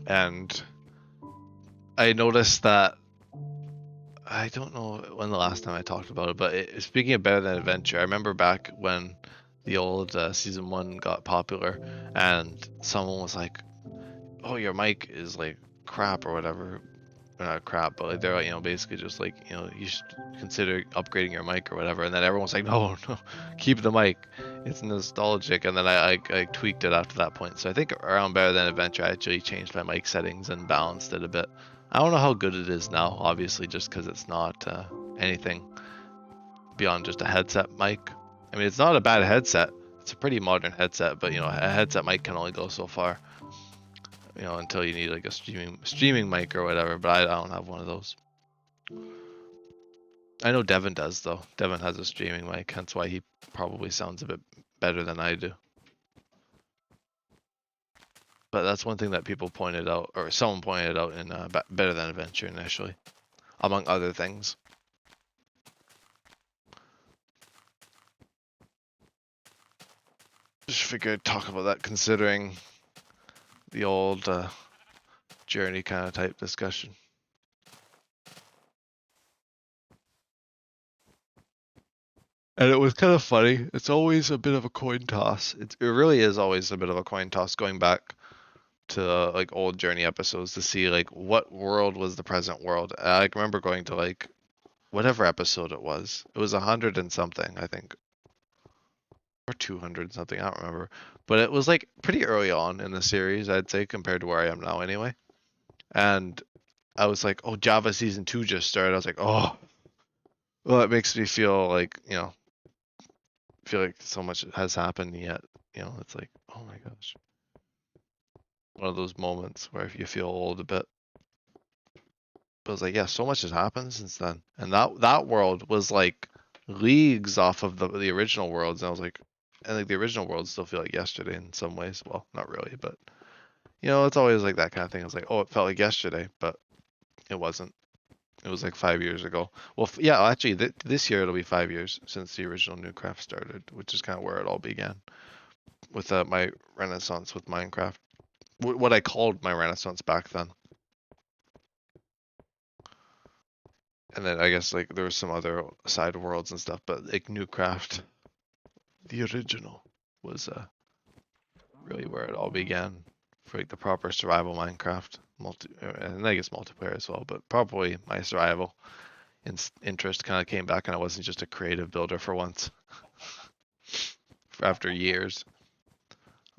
And I noticed that, I don't know when the last time I talked about it, but speaking of Better Than Adventure, I remember back when the old season 1 got popular, and someone was like, "Oh, your mic is like crap or whatever." Or not crap, but like they're like, basically just like, you should consider upgrading your mic or whatever. And then everyone's like, no, keep the mic. It's nostalgic. And then I tweaked it after that point. So I think around Better Than Adventure, I actually changed my mic settings and balanced it a bit. I don't know how good it is now, obviously, just because it's not anything beyond just a headset mic. I mean, it's not a bad headset. It's a pretty modern headset, but a headset mic can only go so far. Until you need like a streaming mic or whatever, but I don't have one of those. I know Devin does though. Devin has a streaming mic, hence why he probably sounds a bit better than I do. But that's one thing that people pointed out, or someone pointed out in Better Than Adventure initially, among other things. Just figured I'd talk about that considering the old journey kind of type discussion. And it was kind of funny. It's always a bit of a coin toss. It really is always a bit of a coin toss going back to like old journey episodes to see like what world was the present world. I remember going to like whatever episode it was. It was 100 and something, I think. Or 200 something, I don't remember. But it was like pretty early on in the series, I'd say, compared to where I am now anyway. And I was like, oh, Java Season 2 just started. I was like, oh. Well, it makes me feel like, feel like so much has happened yet. It's like, oh my gosh. One of those moments where you feel old a bit. But I was like, yeah, so much has happened since then. And that world was like leagues off of the original worlds. And I was like, and like the original worlds still feel like yesterday in some ways. Well, not really, but it's always like that kind of thing. It's like, oh, it felt like yesterday, but it wasn't. It was like 5 years ago. Well, yeah, actually, this year it'll be 5 years since the original Newcraft started, which is kind of where it all began with my renaissance with Minecraft. What I called my renaissance back then. And then I guess like there was some other side worlds and stuff, but like Newcraft, the original, was really where it all began for like the proper survival Minecraft and I guess multiplayer as well, but probably my survival interest kind of came back, and I wasn't just a creative builder for once. After years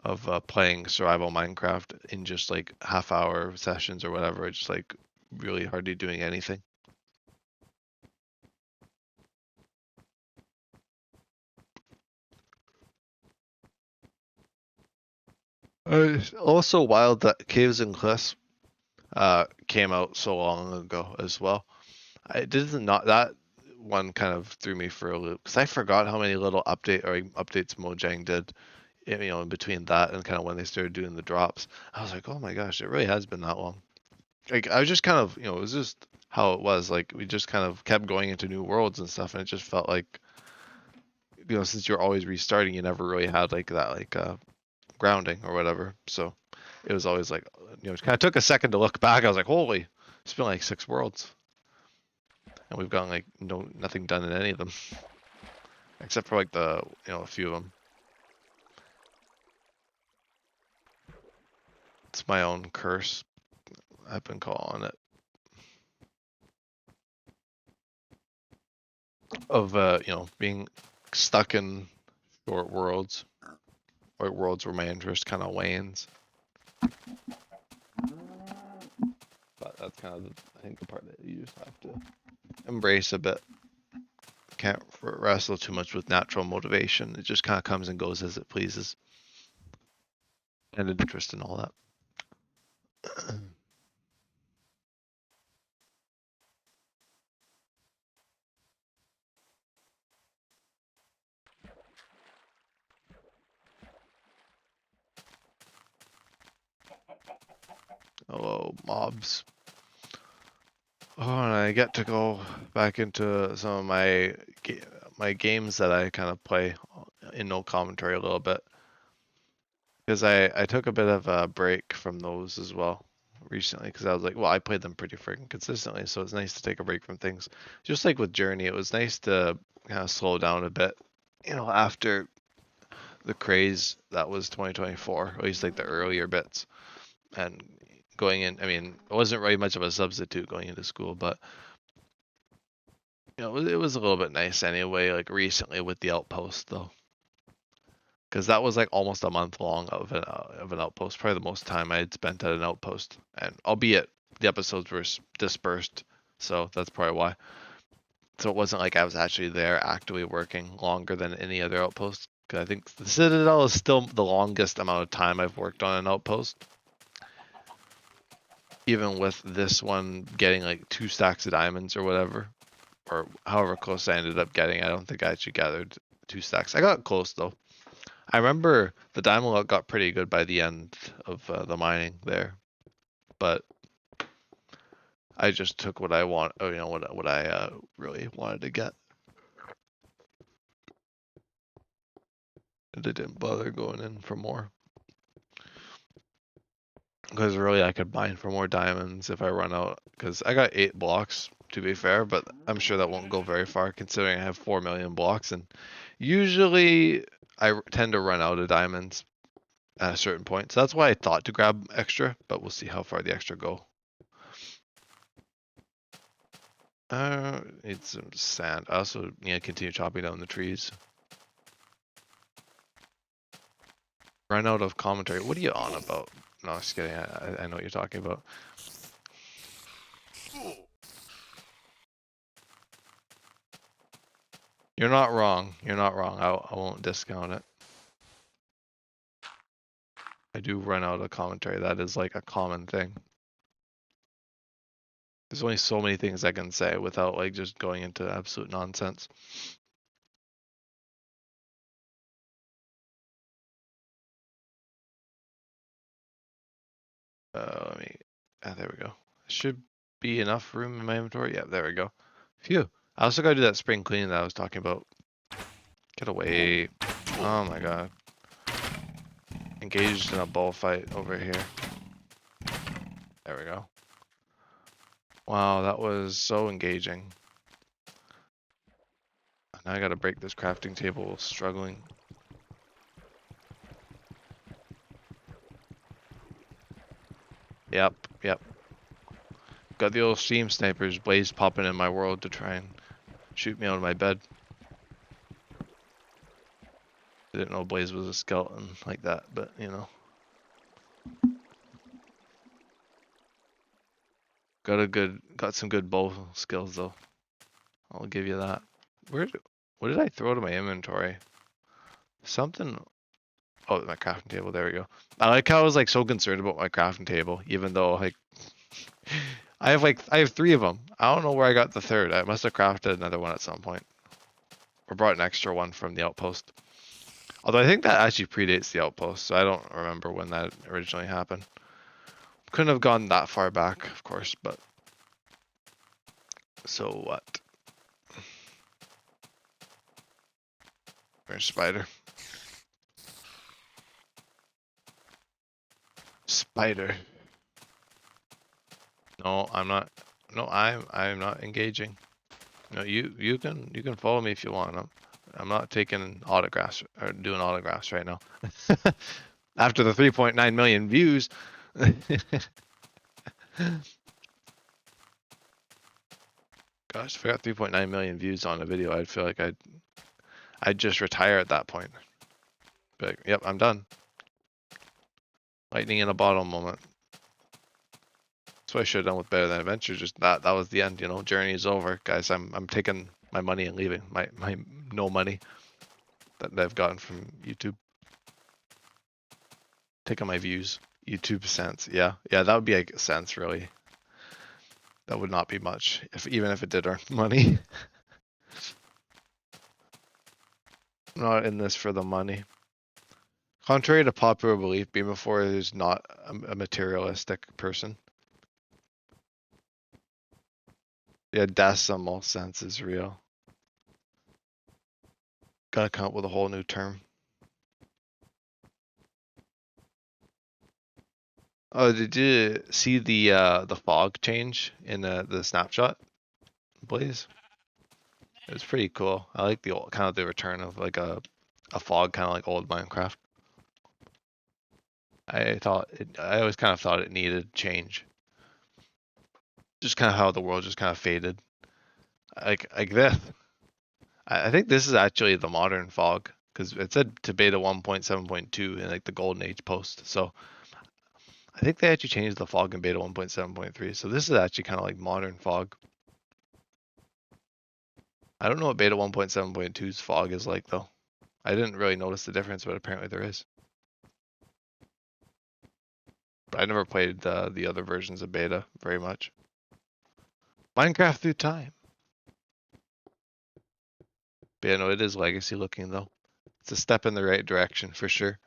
of playing survival Minecraft in just like half-hour sessions or whatever, just like really hardly doing anything. Also wild that Caves and Cliffs came out so long ago as well. I didn't not that one kind of threw me for a loop because I forgot how many little updates Mojang did, in between that and kind of when they started doing the drops. I was like, oh my gosh, it really has been that long. Like I was just kind of, it was just how it was. Like we just kind of kept going into new worlds and stuff, and it just felt like, since you're always restarting, you never really had like that grounding or whatever. So it was always like, it kind of took a second to look back. I was like, holy, it's been like 6 worlds. And we've gotten like nothing done in any of them. Except for like a few of them. It's my own curse. I've been calling it. Of, being stuck in short worlds. Or worlds where my interest kind of wanes. But that's kind of, I think, the part that you just have to embrace a bit. Can't wrestle too much with natural motivation. It just kind of comes and goes as it pleases. and interest in all that. Hello, mobs. Oh, and I get to go back into some of my games that I kind of play in no commentary a little bit. Because I took a bit of a break from those as well recently, because I was like, well, I played them pretty freaking consistently, so it's nice to take a break from things. Just like with Journey, it was nice to kind of slow down a bit, after the craze that was 2024, at least like the earlier bits. And going in, I mean, it wasn't really much of a substitute going into school, but it was a little bit nice anyway, like recently with the Outpost though. Because that was like almost a month long of an outpost, probably the most time I had spent at an outpost, and albeit the episodes were dispersed, so that's probably why. So it wasn't like I was actually there actively working longer than any other outpost. Because I think the Citadel is still the longest amount of time I've worked on an outpost. Even with this one getting like 2 stacks of diamonds or whatever, or however close I ended up getting. I don't think I actually gathered 2 stacks. I got close though. I remember the diamond luck got pretty good by the end of the mining there, but I just took what I want, what I really wanted to get, and I didn't bother going in for more. Because really, I could mine for more diamonds if I run out. Because I got 8 blocks, to be fair, but I'm sure that won't go very far considering I have 4 million blocks, and usually I tend to run out of diamonds at a certain point. So that's why I thought to grab extra, but we'll see how far the extra go. Need some sand. I also need to continue chopping down the trees. Run out of commentary. What are you on about? No, just kidding. I know what you're talking about. You're not wrong. You're not wrong. I won't discount it. I do run out of commentary. That is like a common thing. There's only so many things I can say without like just going into absolute nonsense. Let me. There we go. Should be enough room in my inventory. Yeah, there we go. Phew. I also gotta do that spring cleaning that I was talking about. Get away. Oh my god. Engaged in a bullfight over here. There we go. Wow, that was so engaging. Now I gotta break this crafting table, struggling. Yep. Got the old steam snipers, Blaze popping in my world to try and shoot me out of my bed. Didn't know Blaze was a skeleton like that, but Got some good bow skills though. I'll give you that. What did I throw to my inventory? Something. Oh, my crafting table. There we go. I like how I was like so concerned about my crafting table, even though like I have 3 of them. I don't know where I got the 3rd. I must have crafted another one at some point, or brought an extra one from the outpost. Although I think that actually predates the outpost, so I don't remember when that originally happened. Couldn't have gone that far back, of course, but so what? Where's Spider? Spider. No, I'm not. No, I'm not engaging. No, you can follow me if you want. I'm not taking autographs or doing autographs right now. After the 3.9 million views. Gosh, if I got 3.9 million views on a video, I'd feel like I'd just retire at that point. But yep, I'm done. Lightning in a bottle moment. That's what I should have done with Better Than Adventure. Just that was the end. Journey is over, guys. I'm taking my money and leaving. My no money that I've gotten from YouTube. Take on my views. YouTube cents. Yeah, that would be like cents really. That would not be much, even if it did earn money. I'm not in this for the money. Contrary to popular belief, Beam4 is not a materialistic person. Yeah, decimal sense is real. Gotta come up with a whole new term. Oh, did you see the fog change in the snapshot, Blaze? It was pretty cool. I like the old, kind of the return of like a fog, kind of like old Minecraft. I always kind of thought it needed change. Just kind of how the world just kind of faded. Like this. I think this is actually the modern fog because it said to beta 1.7.2 in like the Golden Age post. So I think they actually changed the fog in beta 1.7.3. So this is actually kind of like modern fog. I don't know what beta 1.7.2's fog is like though. I didn't really notice the difference, but apparently there is. But I never played the other versions of beta very much. Minecraft through time. But yeah, no, it is legacy looking though. It's a step in the right direction for sure.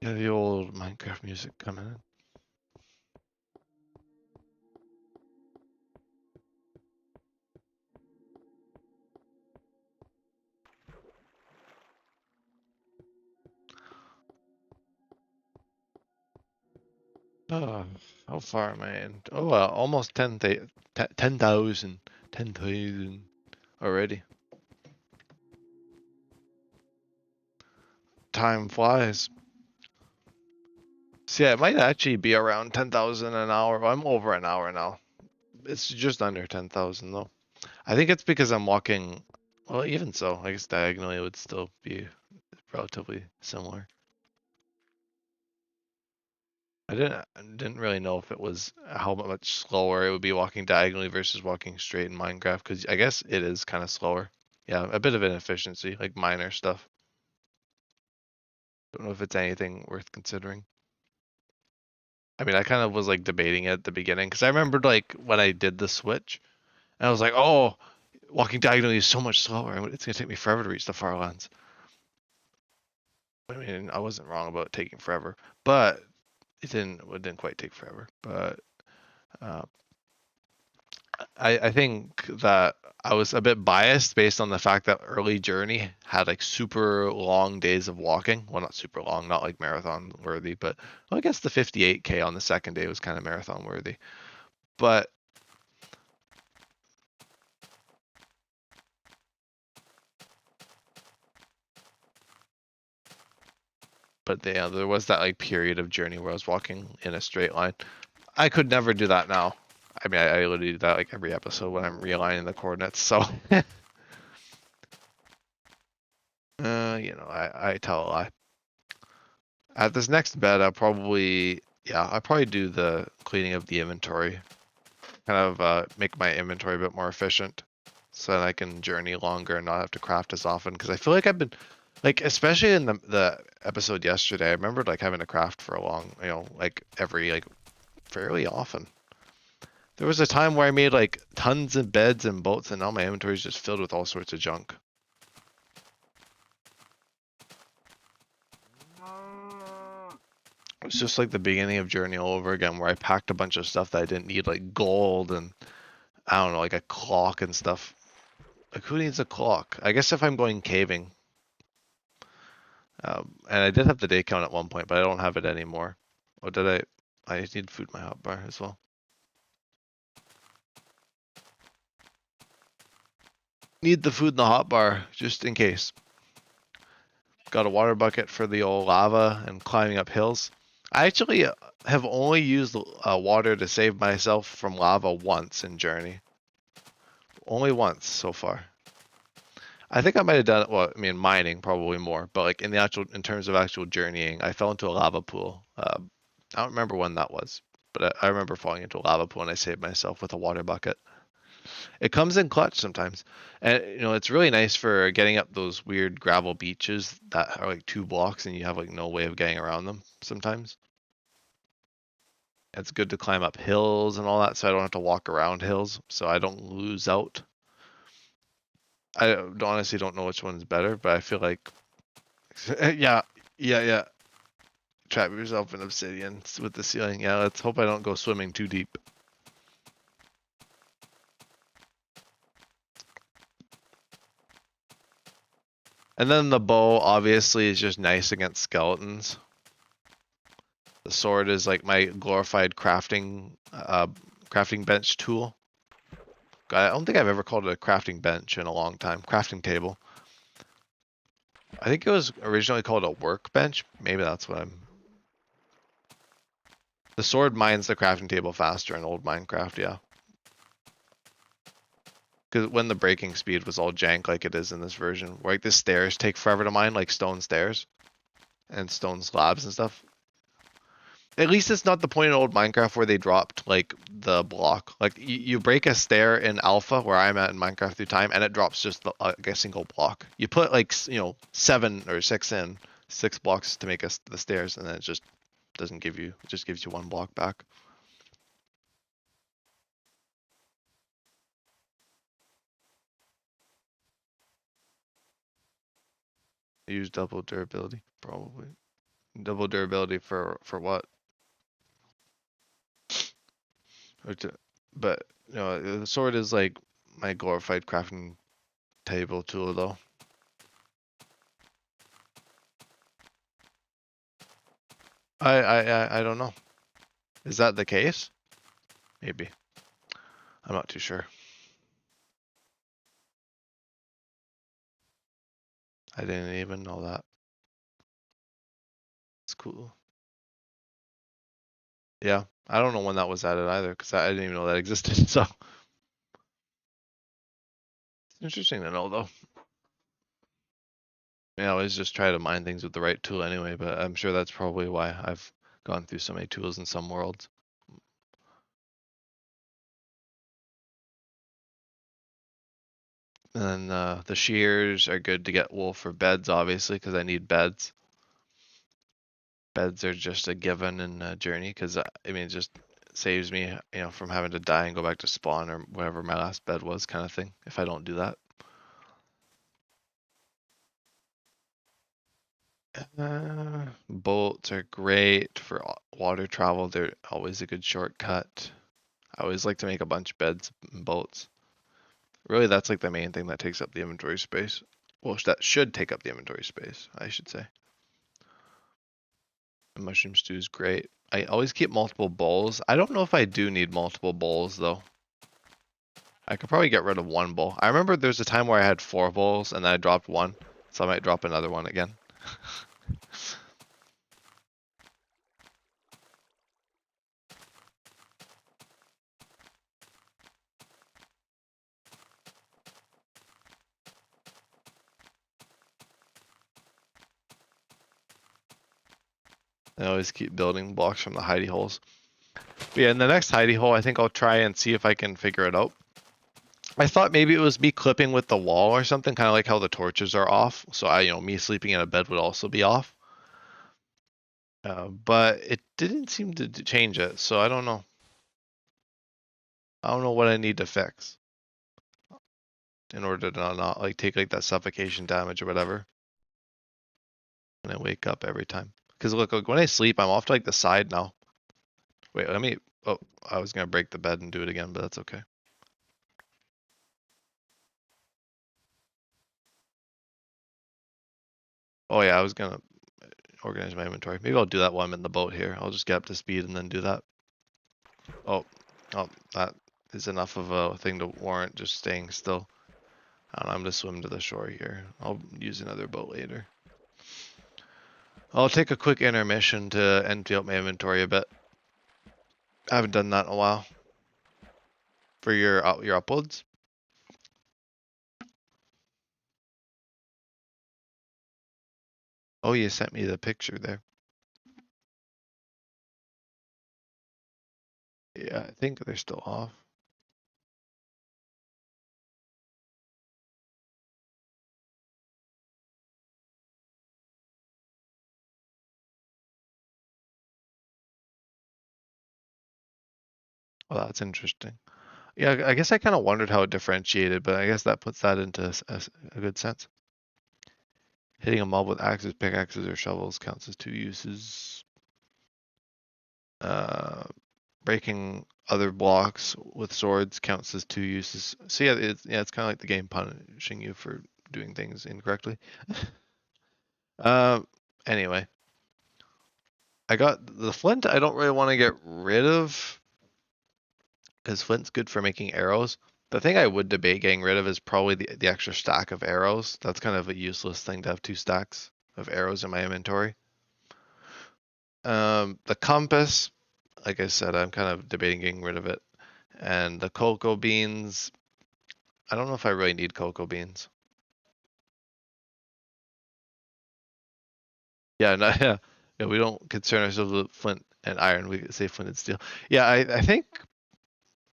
Yeah, the old Minecraft music coming in. Oh, how far am I in? Oh, almost 10,000 already. Time flies. So yeah, it might actually be around 10,000 an hour. I'm over an hour now. It's just under 10,000 though. I think it's because I'm walking. Well, even so, I guess diagonally it would still be relatively similar. I didn't really know if it was how much slower it would be walking diagonally versus walking straight in Minecraft, because I guess it is kind of slower. Yeah, a bit of inefficiency, like minor stuff. Don't know if it's anything worth considering. I mean, I kind of was like debating it at the beginning because I remembered like when I did the switch, and I was like, oh, walking diagonally is so much slower. It's gonna take me forever to reach the Farlands. I mean, I wasn't wrong about it taking forever, but it didn't quite take forever. But uh, I think that I was a bit biased based on the fact that early Journey had like super long days of walking. Well, not super long, not like marathon worthy, but well, I guess the 58K on the second day was kind of marathon worthy. But there was that like period of Journey where I was walking in a straight line. I could never do that now. I mean, I literally do that like every episode when I'm realigning the coordinates. So, I tell a lie. At this next bed, I'll probably do the cleaning of the inventory. Kind of make my inventory a bit more efficient so that I can journey longer and not have to craft as often. Because I feel like I've been, like, especially in the episode yesterday, I remembered like having to craft for a long, like every, like, fairly often. There was a time where I made like tons of beds and boats and now my inventory is just filled with all sorts of junk. It's just like the beginning of Journey all over again, where I packed a bunch of stuff that I didn't need, like gold and I don't know, like a clock and stuff. Like who needs a clock? I guess if I'm going caving. And I did have the day count at one point, but I don't have it anymore. Oh, did I? I need food in my hotbar as well. Need the food in the hotbar just in case. Got a water bucket for the old lava and climbing up hills. I actually have only used water to save myself from lava once in Journey. Only once so far. I think I might have done it. Well, I mean, mining probably more, but like in terms of actual journeying, I fell into a lava pool. I don't remember when that was, but I remember falling into a lava pool and I saved myself with a water bucket. It comes in clutch sometimes, and it's really nice for getting up those weird gravel beaches that are like 2 blocks and you have like no way of getting around them sometimes. It's good to climb up hills and all that, so I don't have to walk around hills, so I don't lose out. I honestly don't know which one's better, but I feel like, yeah, yeah. Trap yourself in obsidian with the ceiling. Yeah, let's hope I don't go swimming too deep. And then the bow obviously is just nice against skeletons. The sword is like my glorified crafting bench tool. I don't think I've ever called it a crafting bench in a long time. Crafting table. I think it was originally called a workbench. Maybe that's what I'm. The sword mines the crafting table faster in old Minecraft, yeah. Because when the breaking speed was all jank like it is in this version, like the stairs take forever to mine, like stone stairs and stone slabs and stuff. At least it's not the point in old Minecraft where they dropped like the block. Like you break a stair in alpha where I'm at in Minecraft through time, and it drops just like a single block. You put like 7 or 6 in, 6 blocks to make the stairs, and then it just doesn't give you. It just gives you 1 block back. I use double durability probably. Double durability for what? Or to, but the sword is like my glorified crafting table tool though. I don't know. Is that the case? Maybe. I'm not too sure. I didn't even know that. It's cool. Yeah, I don't know when that was added either because I didn't even know that existed. So it's interesting to know though. I always just try to mine things with the right tool anyway, but I'm sure that's probably why I've gone through so many tools in some worlds. And then the shears are good to get wool for beds, obviously, because I need beds. Beds are just a given in a journey because I mean it just saves me, from having to die and go back to spawn or whatever my last bed was, kind of thing. If I don't do that. Bolts are great for water travel. They're always a good shortcut. I always like to make a bunch of beds and bolts. Really, that's like the main thing that takes up the inventory space. Well, that should take up the inventory space, I should say. The mushroom stew is great. I always keep multiple bowls. I don't know if I do need multiple bowls though. I could probably get rid of 1 bowl. I remember there's a time where I had 4 bowls and then I dropped one, so I might drop another one again. I always keep building blocks from the hidey holes. But yeah, in the next hidey hole, I think I'll try and see if I can figure it out. I thought maybe it was me clipping with the wall or something, kind of like how the torches are off. So me sleeping in a bed would also be off. But it didn't seem to change it, so I don't know. I don't know what I need to fix in order to not like take like that suffocation damage or whatever. And I wake up every time. Because look, when I sleep, I'm off to like the side now. Wait, let me. Oh, I was gonna break the bed and do it again, but that's okay. Oh yeah, I was gonna organize my inventory. Maybe I'll do that while I'm in the boat here. I'll just get up to speed and then do that. Oh, that is enough of a thing to warrant just staying still. I don't know, I'm gonna swim to the shore here. I'll use another boat later. I'll take a quick intermission to empty out my inventory a bit. I haven't done that in a while. For your uploads. Oh, you sent me the picture there. Yeah, I think they're still off. Well, that's interesting. Yeah, I guess I kind of wondered how it differentiated, but I guess that puts that into a good sense. Hitting a mob with axes, pickaxes, or shovels counts as 2 uses. Uh, breaking other blocks with swords counts as 2 uses. So yeah, it's kind of like the game punishing you for doing things incorrectly. Um. Anyway, I got the flint. I don't really want to get rid of because flint's good for making arrows. The thing I would debate getting rid of is probably the extra stack of arrows. That's kind of a useless thing to have 2 stacks of arrows in my inventory. The compass, like I said, I'm kind of debating getting rid of it. And the cocoa beans, I don't know if I really need cocoa beans. Yeah, no, yeah, we don't concern ourselves with flint and iron. We say flint and steel. Yeah, I think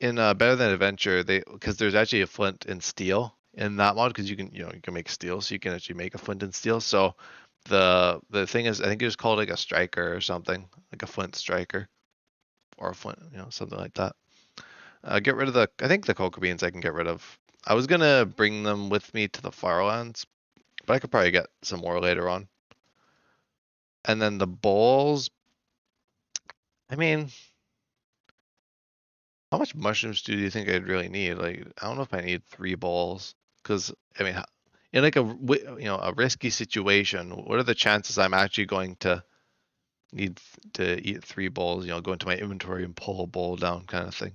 in Better Than Adventure, because there's actually a flint and steel in that mod because you can make steel, so you can actually make a flint and steel. So the thing is, I think it was called like a striker or something, like a flint striker or a flint, something like that. Get rid of I think the cocoa beans I can get rid of. I was gonna bring them with me to the Farlands, but I could probably get some more later on. And then the bowls, I mean, how much mushrooms do you think I'd really need? Like, I don't know if I need 3 bowls, because I mean, in like a risky situation, what are the chances I'm actually going to need to eat 3 bowls? Go into my inventory and pull a bowl down, kind of thing.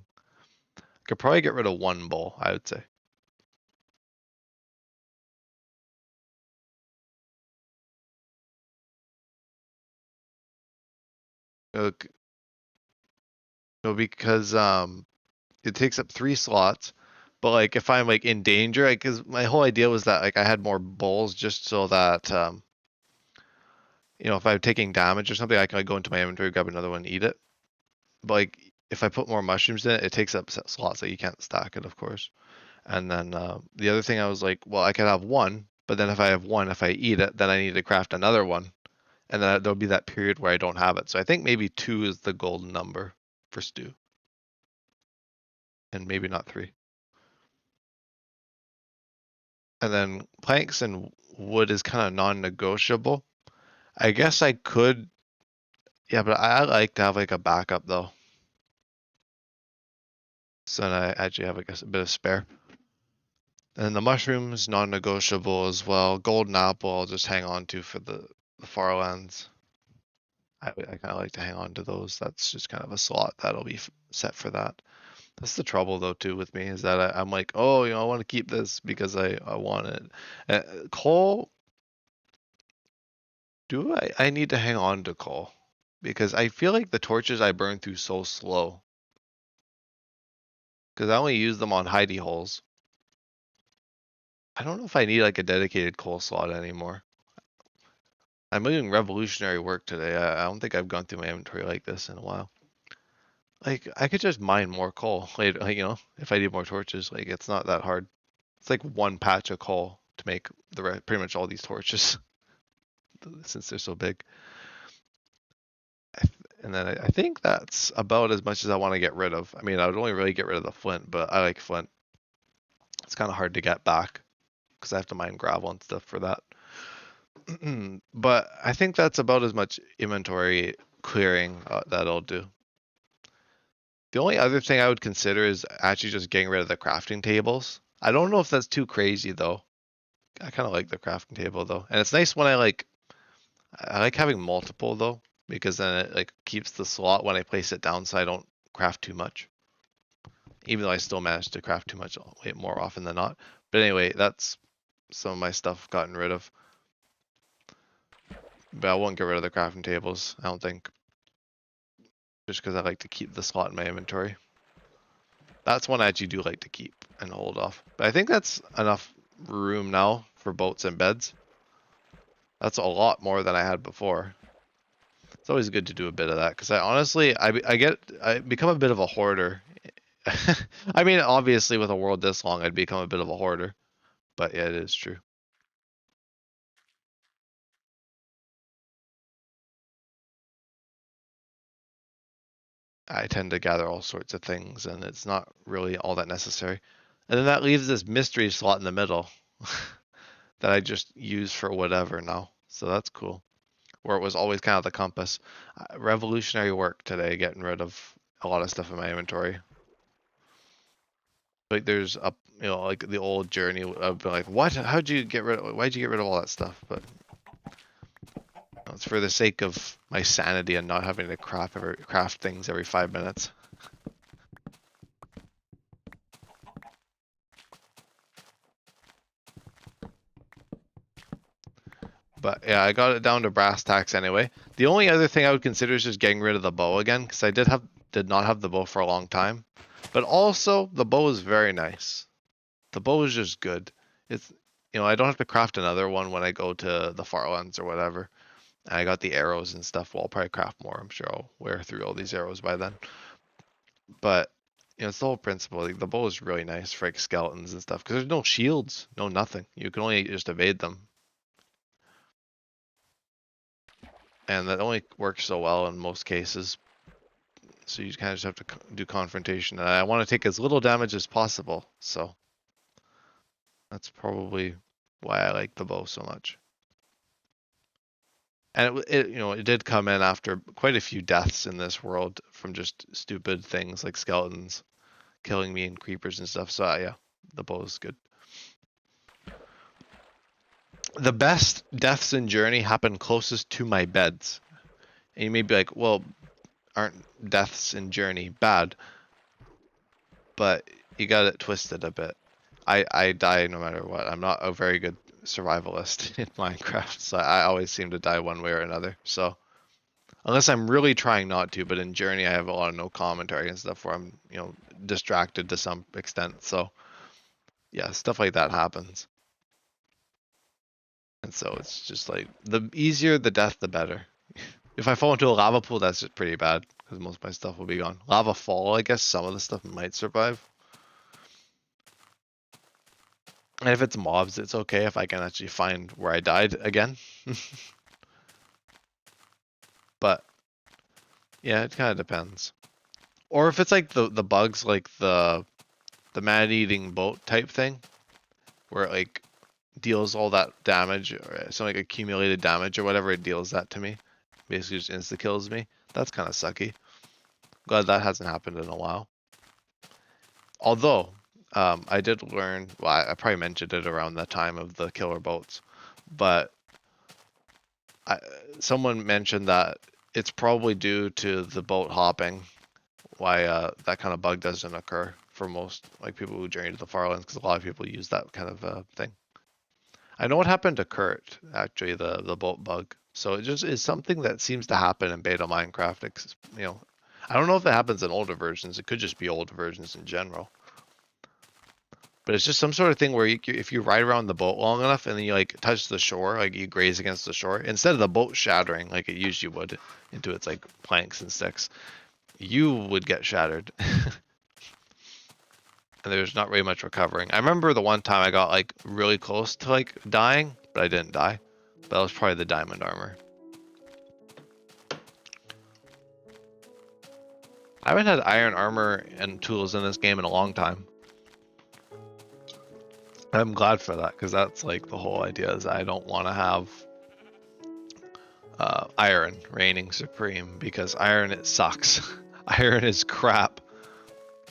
Could probably get rid of 1 bowl, I would say. No, because it takes up 3 slots. But like if I'm like in danger, because my whole idea was that like I had more bowls just so that if I'm taking damage or something, I can like, go into my inventory, grab another one, and eat it. But like if I put more mushrooms in it, it takes up slots that you can't stack it, of course. And then the other thing I was like, well, I could have 1, but then if I have 1, if I eat it, then I need to craft another one, and then there'll be that period where I don't have it. So I think maybe 2 is the golden number for stew, and maybe not 3. And then planks and wood is kind of non-negotiable. I guess I could, yeah, but I like to have like a backup though. So then I actually have, I guess, a bit of spare. And the mushrooms, non-negotiable as well. Golden apple, I'll just hang on to for the Farlands. I kind of like to hang on to those. That's just kind of a slot that'll be set for that. That's the trouble though too with me is that I'm like, oh, I want to keep this because I want it. Coal, I need to hang on to coal because I feel like the torches I burn through so slow because I only use them on hidey holes. I don't know if I need like a dedicated coal slot anymore. I'm doing revolutionary work today. I don't think I've gone through my inventory like this in a while. Like I could just mine more coal later, like, if I need more torches. Like it's not that hard. It's like 1 patch of coal to make pretty much all these torches since they're so big. And then I think that's about as much as I want to get rid of. I mean, I would only really get rid of the flint, but I like flint. It's kind of hard to get back because I have to mine gravel and stuff for that. But I think that's about as much inventory clearing that I'll do. The only other thing I would consider is actually just getting rid of the crafting tables. I don't know if that's too crazy though. I kind of like the crafting table though, and it's nice when I like having multiple though because then it like keeps the slot when I place it down so I don't craft too much. Even though I still manage to craft too much way more often than not. But anyway, that's some of my stuff gotten rid of. But I won't get rid of the crafting tables, I don't think. Just because I like to keep the slot in my inventory. That's one I actually do like to keep and hold off. But I think that's enough room now for boats and beds. That's a lot more than I had before. It's always good to do a bit of that because I honestly I become a bit of a hoarder. I mean, obviously with a world this long, I'd become a bit of a hoarder. But yeah, it is true. I tend to gather all sorts of things, and it's not really all that necessary. And then that leaves this mystery slot in the middle that I just use for whatever now. So that's cool. Where it was always kind of the compass. Revolutionary work today, getting rid of a lot of stuff in my inventory. Like there's a, like the old journey of like, what? How'd you get rid of? Why'd you get rid of all that stuff? But it's for the sake of my sanity and not having to craft things every 5 minutes. But yeah, I got it down to brass tacks anyway. The only other thing I would consider is just getting rid of the bow again, because I did not have the bow for a long time. But also the bow is very nice. The bow is just good. It's I don't have to craft another one when I go to the Farlands or whatever. And I got the arrows and stuff. Well, I'll probably craft more. I'm sure I'll wear through all these arrows by then. But it's the whole principle. Like, the bow is really nice for like skeletons and stuff because there's no shields, no nothing. You can only just evade them. And that only works so well in most cases. So you kind of just have to do confrontation. And I want to take as little damage as possible. So that's probably why I like the bow so much. And it did come in after quite a few deaths in this world from just stupid things like skeletons killing me and creepers and stuff. So yeah, the bow is good. The best deaths in Journey happen closest to my beds. And you may be like, well, aren't deaths in Journey bad? But you got it twisted a bit. I die no matter what. I'm not a very good survivalist in Minecraft, so I always seem to die one way or another. So unless I'm really trying not to, but in Journey I have a lot of no commentary and stuff where I'm, distracted to some extent. So yeah, stuff like that happens. And so it's just like the easier the death, the better. If I fall into a lava pool, that's just pretty bad because most of my stuff will be gone. Lava fall, I guess some of the stuff might survive. And if it's mobs, it's okay if I can actually find where I died again. But yeah, it kind of depends. Or if it's like the bugs, like the man-eating boat type thing, where it like deals all that damage or some like accumulated damage or whatever, it deals that to me. Basically just insta kills me. That's kind of sucky. Glad that hasn't happened in a while. Although I did learn, well, I probably mentioned it around the time of the killer boats, but someone mentioned that it's probably due to the boat hopping why that kind of bug doesn't occur for most like people who journey to the Farlands, because a lot of people use that kind of thing. I know what happened to Kurt, actually, the boat bug. So it just is something that seems to happen in beta Minecraft. I don't know if it happens in older versions. It could just be older versions in general. But it's just some sort of thing where if you ride around the boat long enough and then you like touch the shore, like you graze against the shore, instead of the boat shattering like it usually would into its like planks and sticks, you would get shattered. And there's not really much recovering. I remember the one time I got like really close to like dying, but I didn't die. But that was probably the diamond armor. I haven't had iron armor and tools in this game in a long time. I'm glad for that, because that's like the whole idea is I don't want to have iron reigning supreme, because iron, it sucks. Iron is crap.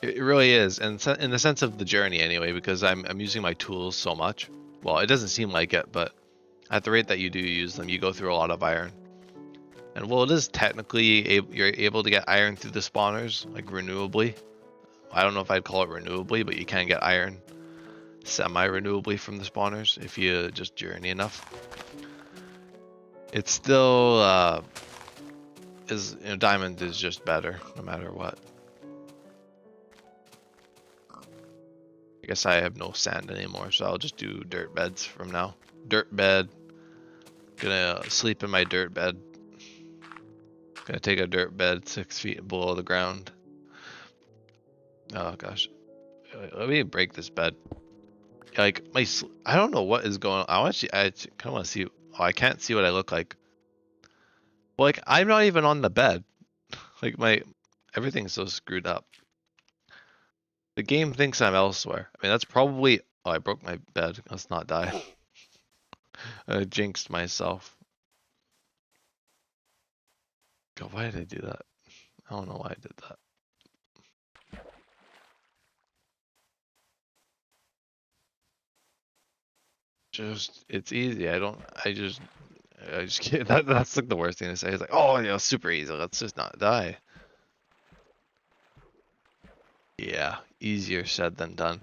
It really is, and in the sense of the journey anyway, because I'm using my tools so much. Well, it doesn't seem like it, but at the rate that you do use them, you go through a lot of iron. And well, it is technically you're able to get iron through the spawners, like renewably. I don't know if I'd call it renewably, but you can get iron semi-renewably from the spawners if you just journey enough. It's still diamond is just better no matter what. I guess I have no sand anymore, so I'll just do dirt beds from now. Dirt bed, Gonna sleep in my dirt bed. Gonna take a dirt bed 6 feet below the ground. Oh gosh. Let me break this bed. Like I don't know what is going on. I kind of want to see. Oh, I can't see what I look like. Like I'm not even on the bed. Like everything's so screwed up. The game thinks I'm elsewhere. I mean, that's probably. Oh, I broke my bed. Let's not die. I jinxed myself. God, why did I do that? I don't know why I did that. It's easy. I just can't. That's like the worst thing to say. It's like, oh, super easy. Let's just not die. Yeah, easier said than done.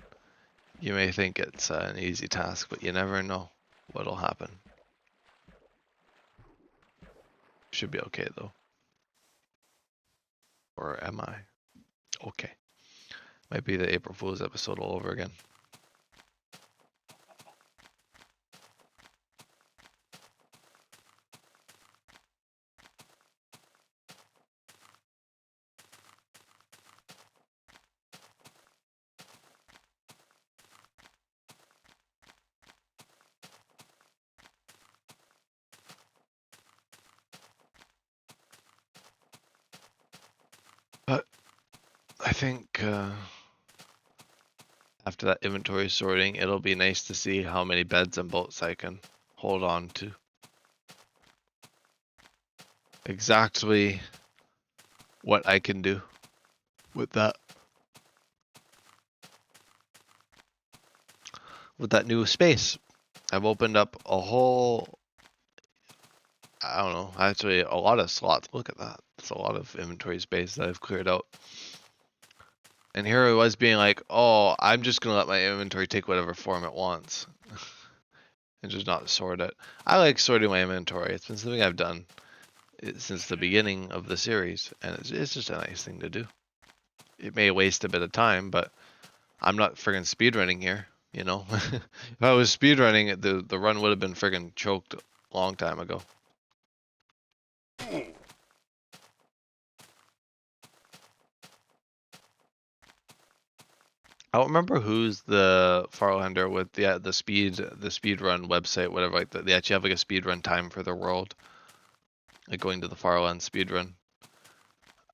You may think it's an easy task, but you never know what'll happen. Should be okay though. Or am I? Okay. Might be the April Fool's episode all over again. But I think after that inventory sorting, it'll be nice to see how many beds and boats I can hold on to. Exactly what I can do with that. With that new space. I've opened up a whole, I don't know, actually a lot of slots. Look at that. It's a lot of inventory space that I've cleared out. And here I was being like, oh, I'm just going to let my inventory take whatever form it wants. And just not sort it. I like sorting my inventory. It's been something I've done since the beginning of the series. And it's just a nice thing to do. It may waste a bit of time, but I'm not friggin' speedrunning here, you know? If I was speedrunning, the run would have been friggin' choked a long time ago. I don't remember who's the Farlander with the speed run website, whatever. Like they actually have like a speed run time for the world, like going to the Farlands speed run.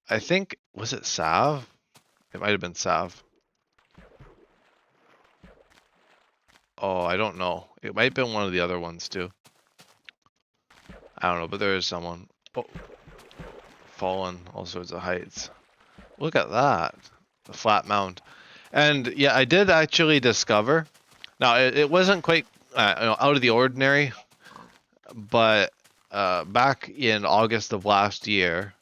I think was it Sav? It might have been Sav. Oh, I don't know. It might have been one of the other ones too. I don't know, but there is someone. Oh, fallen all sorts of heights. Look at that, the flat mount. And yeah, I did actually discover. Now it wasn't quite out of the ordinary, but back in August of last year,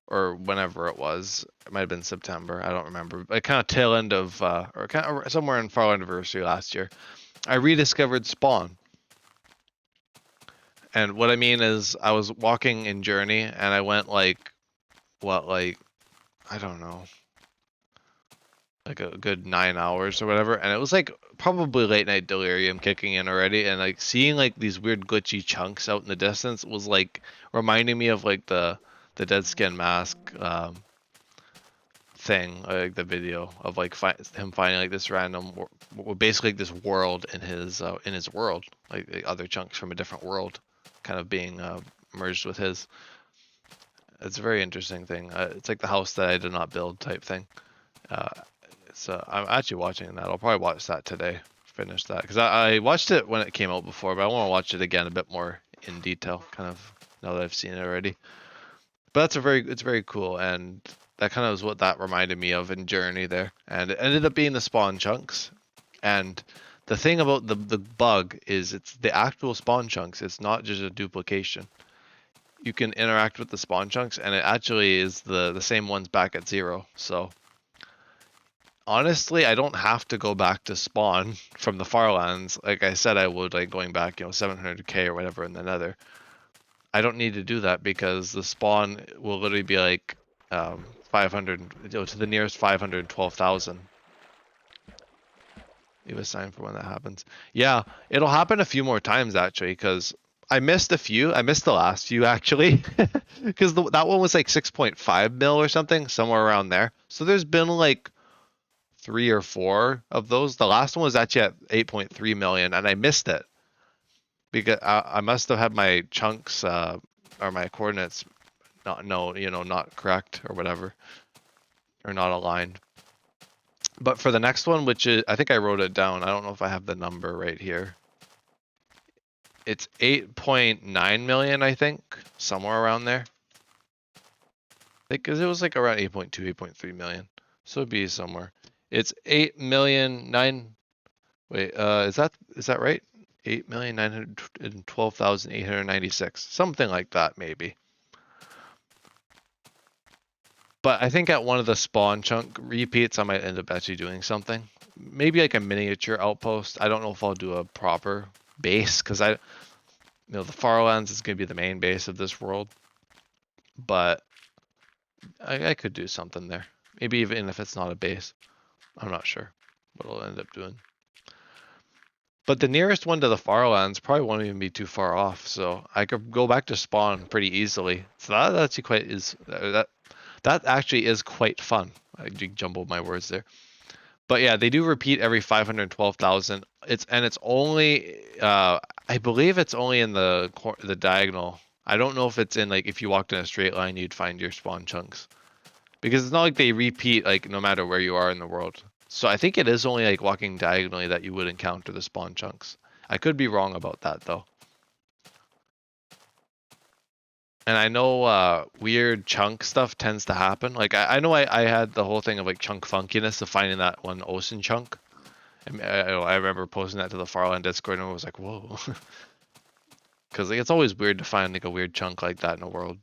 or whenever it was, it might have been September. I don't remember. But kind of tail end of, or kind of somewhere in Fall Anniversary last year, I rediscovered Spawn. And what I mean is, I was walking in Journey, and I went like, I don't know, like a good 9 hours or whatever, and it was like probably late night delirium kicking in already, and like seeing like these weird glitchy chunks out in the distance was like reminding me of like the Dead Skin Mask thing, like the video of like him finding like this random, basically like this world in his world, like other chunks from a different world, kind of being merged with his. It's a very interesting thing. It's like the house that I did not build type thing. So I'm actually watching that. I'll probably watch that today. Finish that because I watched it when it came out before, but I want to watch it again a bit more in detail, kind of now that I've seen it already. But it's very cool, and that kind of is what that reminded me of in Journey there, and it ended up being the spawn chunks. And the thing about the bug is it's the actual spawn chunks. It's not just a duplication. You can interact with the spawn chunks, and it actually is the same ones back at 0. So honestly, I don't have to go back to spawn from the Farlands like I said I would, like going back, 700k or whatever in the Nether. I don't need to do that because the spawn will literally be like 500, to the nearest 512,000. Leave a sign for when that happens. Yeah, it'll happen a few more times actually, because I missed a few. I missed the last few actually, because that one was like 6.5 mil or something, somewhere around there. So there's been like 3 or 4 of those. The last one was actually at 8.3 million, and I missed it because I must have had my chunks or my coordinates not correct or whatever, or not aligned. But for the next one, which is, I think I wrote it down. I don't know if I have the number right here. It's 8.9 million, I think, somewhere around there. Because it was like around 8.2, 8.3 million. So it'd be somewhere. It's 8 million 9. Wait, is that right? 8,912,896. Something like that, maybe. But I think at one of the spawn chunk repeats, I might end up actually doing something. Maybe like a miniature outpost. I don't know if I'll do a proper base because the Farlands is going to be the main base of this world. But I could do something there. Maybe even if it's not a base. I'm not sure what I'll end up doing. But the nearest one to the Farlands probably won't even be too far off, so I could go back to spawn pretty easily. So that actually that actually is quite fun. I jumbled my words there. But yeah, they do repeat every 512,000. It's only I believe it's only in the diagonal. I don't know if it's in like if you walked in a straight line you'd find your spawn chunks. Because it's not like they repeat like no matter where you are in the world. So I think it is only like walking diagonally that you would encounter the spawn chunks. I could be wrong about that though. And I know weird chunk stuff tends to happen. Like I know I had the whole thing of like chunk funkiness of finding that one ocean chunk. I remember posting that to the Farland Discord and I was like, whoa. Because like, it's always weird to find like a weird chunk like that in a world.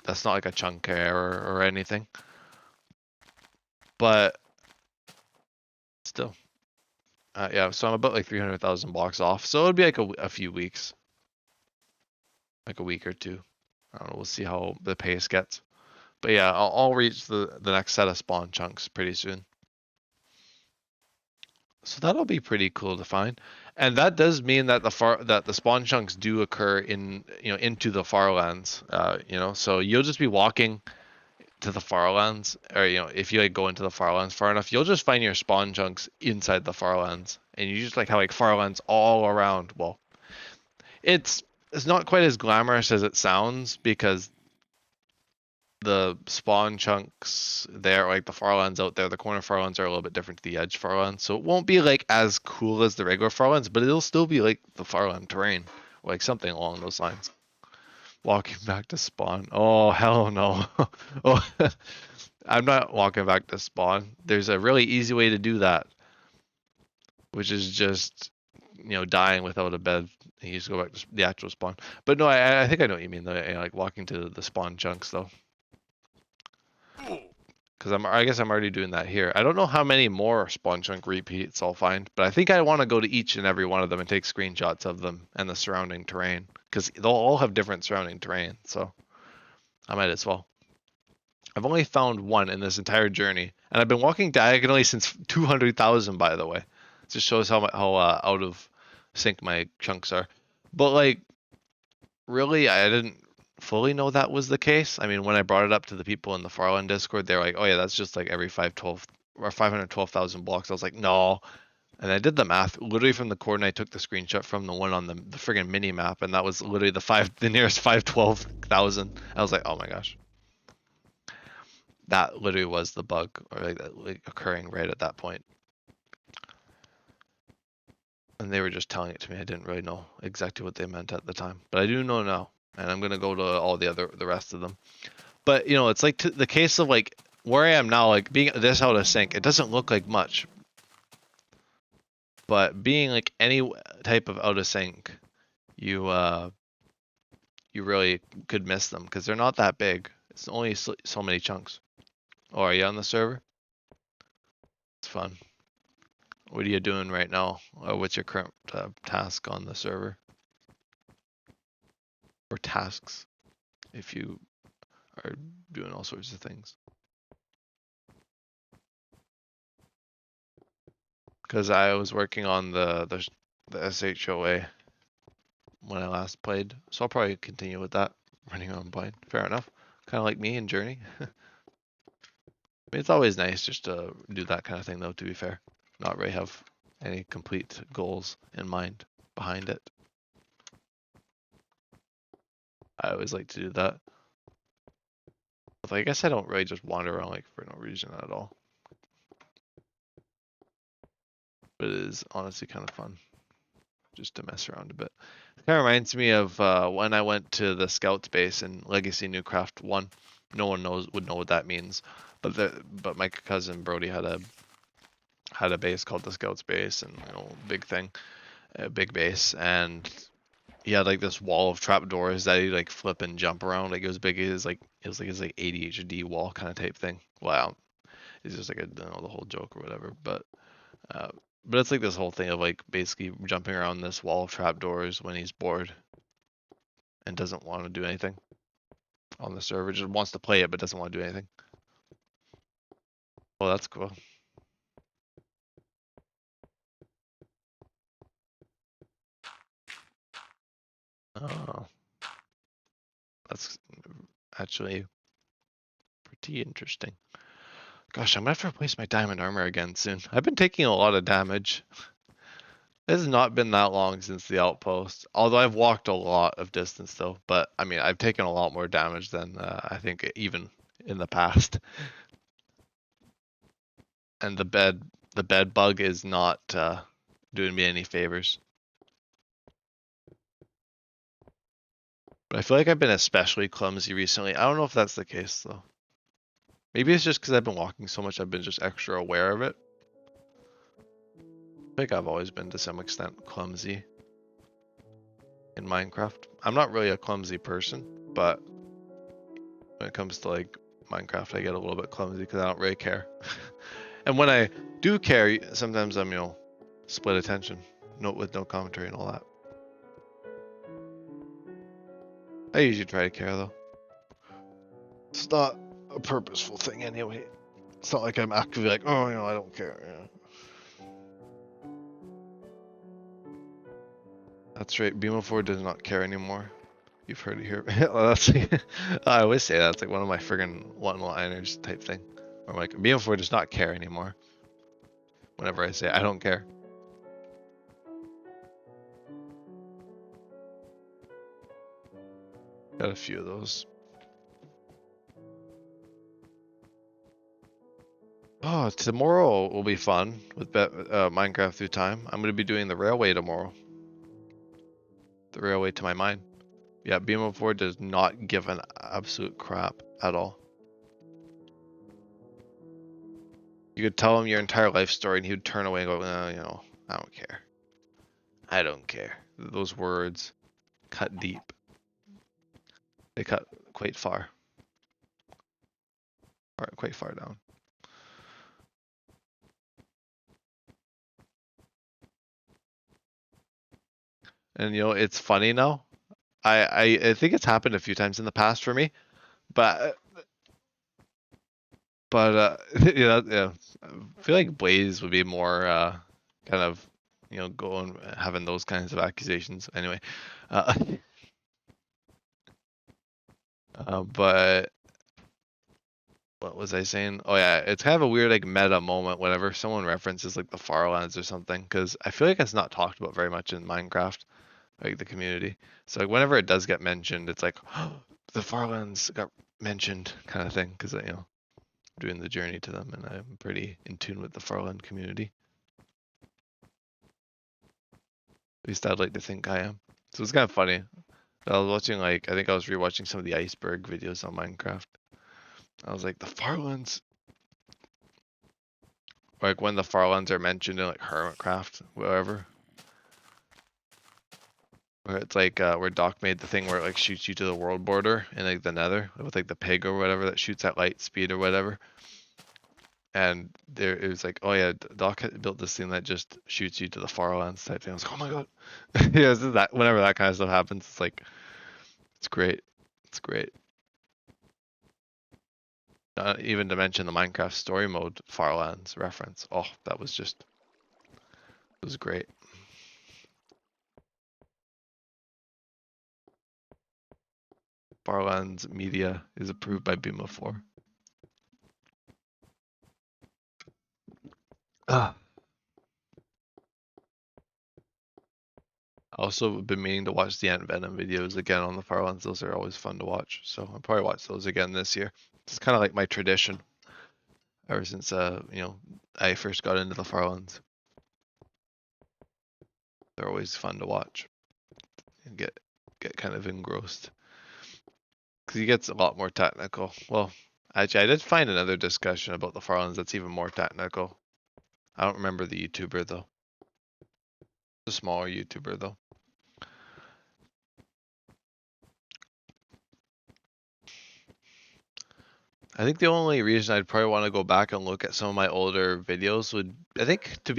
That's not like a chunk error or anything. But still. Yeah, so I'm about like 300,000 blocks off. So it'd be like a few weeks. Like a week or two. I don't know, we'll see how the pace gets. But yeah, I'll reach the next set of spawn chunks pretty soon. So that'll be pretty cool to find. And that does mean that the spawn chunks do occur in into the Farlands. So you'll just be walking to the Farlands, or if you like go into the Farlands far enough, you'll just find your spawn chunks inside the Farlands, and you just like have like Farlands all around. Well, it's not quite as glamorous as it sounds because the spawn chunks there, like the Farlands out there, the corner Farlands are a little bit different to the edge Farlands, so it won't be like as cool as the regular Farlands, but it'll still be like the Farland terrain, like something along those lines. Walking back to spawn. Oh hell no. Oh, I'm not walking back to spawn. There's a really easy way to do that, which is just dying without a bed. You just go back to the actual spawn. But no, I think I know what you mean though. Like walking to the spawn chunks though. Because I guess I'm already doing that here. I don't know how many more spawn chunk repeats I'll find, but I think I want to go to each and every one of them and take screenshots of them and the surrounding terrain, because they'll all have different surrounding terrain, so I might as well. I've only found one in this entire journey, and I've been walking diagonally since 200,000, by the way. It just shows how out of sync my chunks are. But like, really, I didn't fully know that was the case. I mean, when I brought it up to the people in the Farland Discord, they're like, "Oh yeah, that's just like every 512 or 512,000 blocks." I was like, "No." And I did the math literally from the coordinate. I took the screenshot from the one on the friggin' mini map, and that was literally the nearest 512,000. I was like, "Oh my gosh." That literally was the bug, or like occurring right at that point. And they were just telling it to me. I didn't really know exactly what they meant at the time, but I do know now, and I'm gonna go to all the rest of them. But it's like the case of like where I am now, like being this out of sync. It doesn't look like much, but being like any type of out of sync, you really could miss them because they're not that big. It's only so many chunks. Oh, are you on the server? It's fun. What are you doing right now? What's your current task on the server? Or tasks, if you are doing all sorts of things. Because I was working on the SHOA. when I last played, so I'll probably continue with that, running around blind. Fair enough. Kind of like me in Journey. I mean, it's always nice just to do that kind of thing, though. To be fair, not really have any complete goals in mind behind it. I always like to do that. But I guess I don't really just wander around like for no reason at all. But it is honestly kind of fun just to mess around a bit. It kind of reminds me of when I went to the Scouts base in Legacy Newcraft 1. No one would know what that means, but my cousin Brody had a base called the Scouts base, and big thing, a big base, and he had like this wall of trapdoors that he like flip and jump around. Like it was big as like his 80 HD wall kind of type thing. Wow, it's just like the whole joke or whatever, but it's like this whole thing of like basically jumping around this wall of trapdoors when he's bored and doesn't want to do anything on the server. Just wants to play it but doesn't want to do anything. Oh, that's cool. Oh, that's actually pretty interesting. Gosh, I'm gonna have to replace my diamond armor again soon. I've been taking a lot of damage. It has not been that long since the outpost, although I've walked a lot of distance though. But I mean, I've taken a lot more damage than I think even in the past. And the bed bug is not doing me any favors. But I feel like I've been especially clumsy recently. I don't know if that's the case though. Maybe it's just because I've been walking so much, I've been just extra aware of it. I think I've always been to some extent clumsy in Minecraft. I'm not really a clumsy person, but when it comes to like Minecraft, I get a little bit clumsy because I don't really care. And when I do care, sometimes I'm split attention, with no commentary and all that. I usually try to care though. It's not a purposeful thing anyway. It's not like I'm actively like, oh, I don't care. That's right. Beam04 does not care anymore. You've heard it here. That's I always say that. It's like one of my friggin' one-liners type thing. Where I'm like, Beam04 does not care anymore. Whenever I say I don't care. Got a few of those. Oh, tomorrow will be fun with Minecraft through time. I'm going to be doing the railway tomorrow. The railway to my mine. Yeah, Beam04 does not give an absolute crap at all. You could tell him your entire life story and he would turn away and go, I don't care. I don't care. Those words cut deep. They cut quite far. Or quite far down. And it's funny now. I think it's happened a few times in the past for me, but yeah, I feel like Blaze would be more kind of going having those kinds of accusations anyway. But what was I saying? Oh yeah, it's kind of a weird like meta moment whenever someone references like the Farlands or something, because I feel like it's not talked about very much in Minecraft, like the community. So like whenever it does get mentioned, it's like, oh, the Farlands got mentioned kind of thing, because doing the journey to them and I'm pretty in tune with the Farland community. At least I'd like to think I am. So it's kind of funny. I was watching I think I was rewatching some of the iceberg videos on Minecraft. I was like, the Farlands. Like when the Farlands are mentioned in like Hermitcraft, whatever. Where it's like where Doc made the thing where it like shoots you to the world border in like the Nether with like the pig or whatever that shoots at light speed or whatever. And there it was like, oh yeah, Doc had built this thing that just shoots you to the Farlands type thing. I was like, oh my god. Yeah, it's that whenever that kind of stuff happens, it's like, it's great. It's great. Even to mention the Minecraft story mode Farlands reference. Oh, that was just, it was great. Farlands media is approved by BIMA 4. Ah. I also been meaning to watch the Ant Venom videos again on the Farlands. Those are always fun to watch. So I'll probably watch those again this year. It's kind of like my tradition ever since I first got into the Farlands. They're always fun to watch and get kind of engrossed because he gets a lot more technical. Well, actually, I did find another discussion about the Farlands that's even more technical. I don't remember the YouTuber though. The smaller YouTuber though. I think the only reason I'd probably want to go back and look at some of my older videos would, I think, to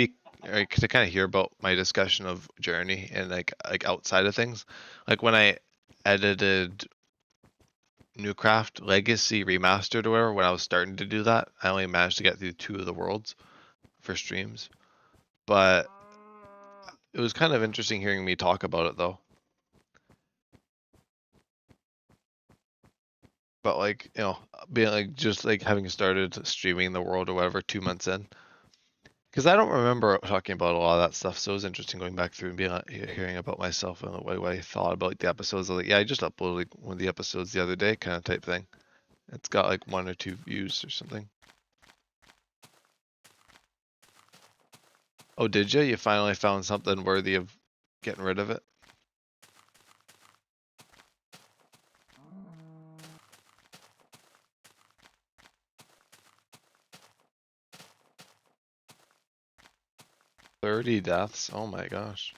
kind of hear about my discussion of Journey and like outside of things, like when I edited Newcraft Legacy Remastered or whatever. When I was starting to do that, I only managed to get through 2 of the worlds for streams, but it was kind of interesting hearing me talk about it though. But like, being like just like having started streaming the world or whatever 2 months in, because I don't remember talking about a lot of that stuff. So it was interesting going back through and being hearing about myself and what I thought about the episodes. I was like, yeah, I just uploaded like one of the episodes the other day, kind of type thing. It's got like 1 or 2 views or something. Oh, did you? You finally found something worthy of getting rid of it? $30 deaths? Oh my gosh.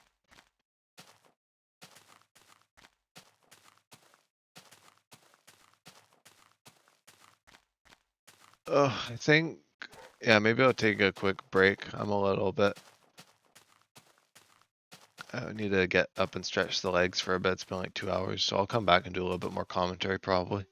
I think, yeah, maybe I'll take a quick break. I'm a little bit. I need to get up and stretch the legs for a bit. It's been like 2 hours, so I'll come back and do a little bit more commentary probably.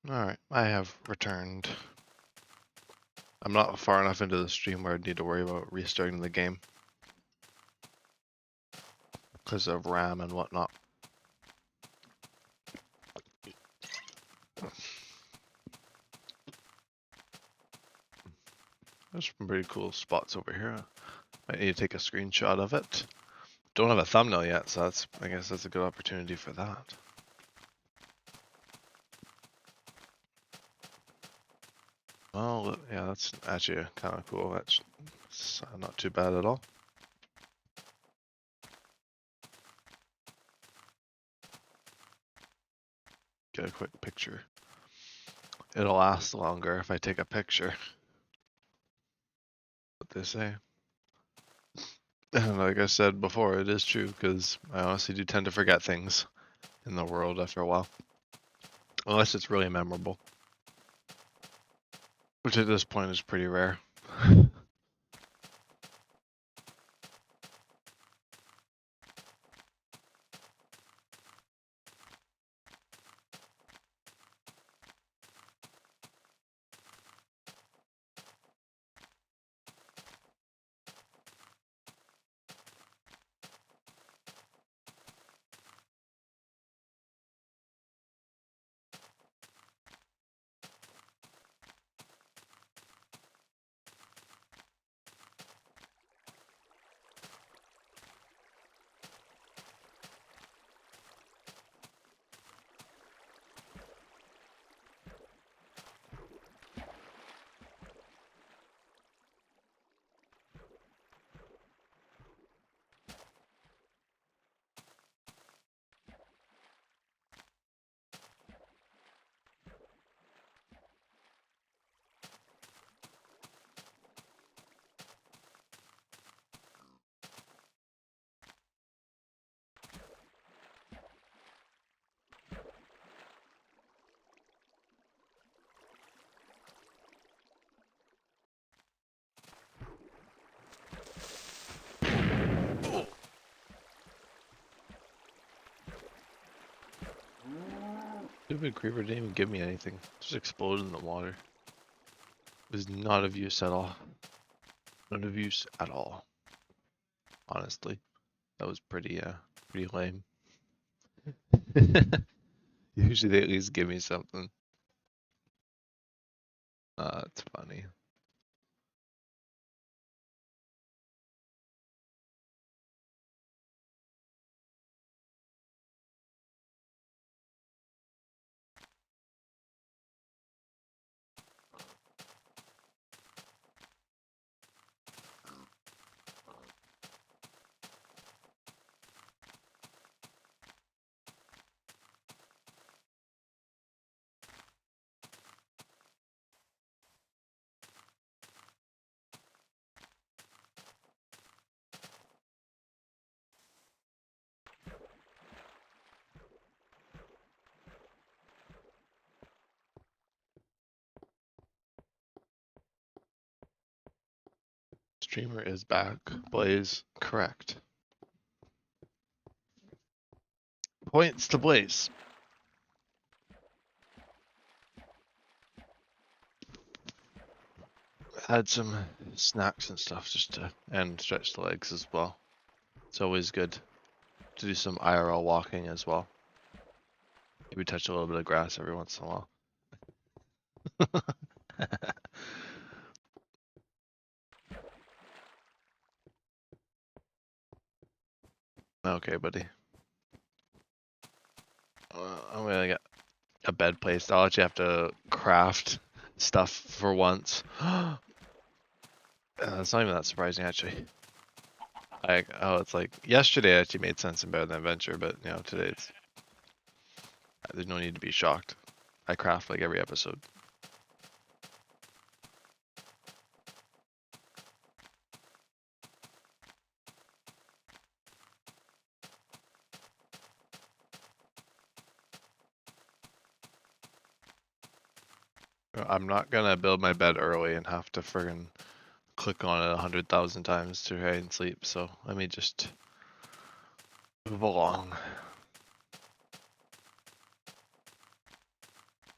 Alright, I have returned. I'm not far enough into the stream where I'd need to worry about restarting the game. Because of RAM and whatnot. There's some pretty cool spots over here. I need to take a screenshot of it. Don't have a thumbnail yet, so I guess that's a good opportunity for that. Well, yeah, that's actually kind of cool. That's not too bad at all. Get a quick picture. It'll last longer if I take a picture. What they say. And like I said before, it is true because I honestly do tend to forget things in the world after a while. Unless it's really memorable. Which at this point is pretty rare. Stupid creeper didn't even give me anything. Just exploded in the water. It was not of use at all. Not of use at all. Honestly. That was pretty lame. Usually they at least give me something. It's funny. Streamer is back. Blaze, correct. Points to Blaze. Had some snacks and stuff and stretch the legs as well. It's always good to do some IRL walking as well. Maybe touch a little bit of grass every once in a while. Okay, buddy. I'm gonna get a bed placed. I'll let you have to craft stuff for once. It's not even that surprising, actually. It's like yesterday actually made sense in Better Than Adventure, but you know, today there's no need to be shocked. I craft like every episode. I'm not gonna build my bed early and have to friggin' click on it 100,000 times to try and sleep, so let me just move along.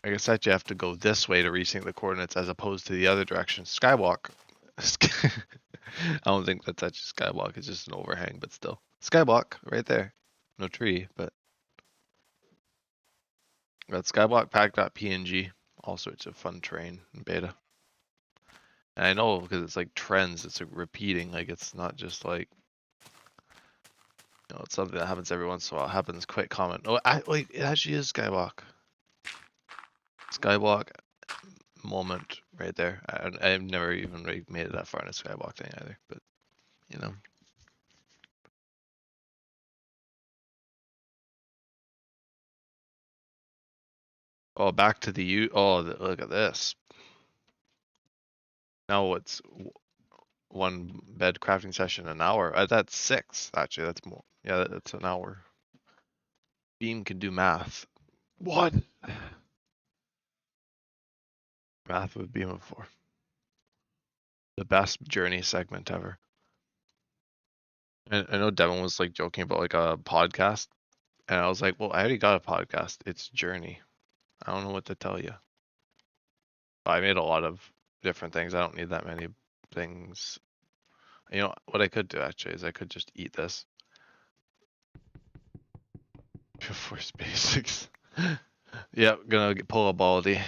I guess that you have to go this way to resync the coordinates as opposed to the other direction. Skywalk. I don't think that's actually skywalk. It's just an overhang, but still. Skywalk right there. No tree, but that's skywalk pack.png. All sorts of fun terrain in beta. And I know because it's like trends. It's like repeating. Like it's not just like it's something that happens every once in a while. It happens quite common. Oh, wait, it actually is skywalk. Skywalk moment right there. I've never even really made it that far in a skywalk thing either, but you know. Oh, back to the U. Oh, look at this. Now it's one bed crafting session an hour. That's 6 actually. That's more. Yeah, that's an hour. Beam can do math. What? Math with Beam of 4. The best journey segment ever. I know Devin was like joking about like a podcast, and I was like, well, I already got a podcast. It's Journey. I don't know what to tell you. I made a lot of different things. I don't need that many things. You know what I could do actually is I could just eat this. Force basics. Yep, gonna pull a baldy.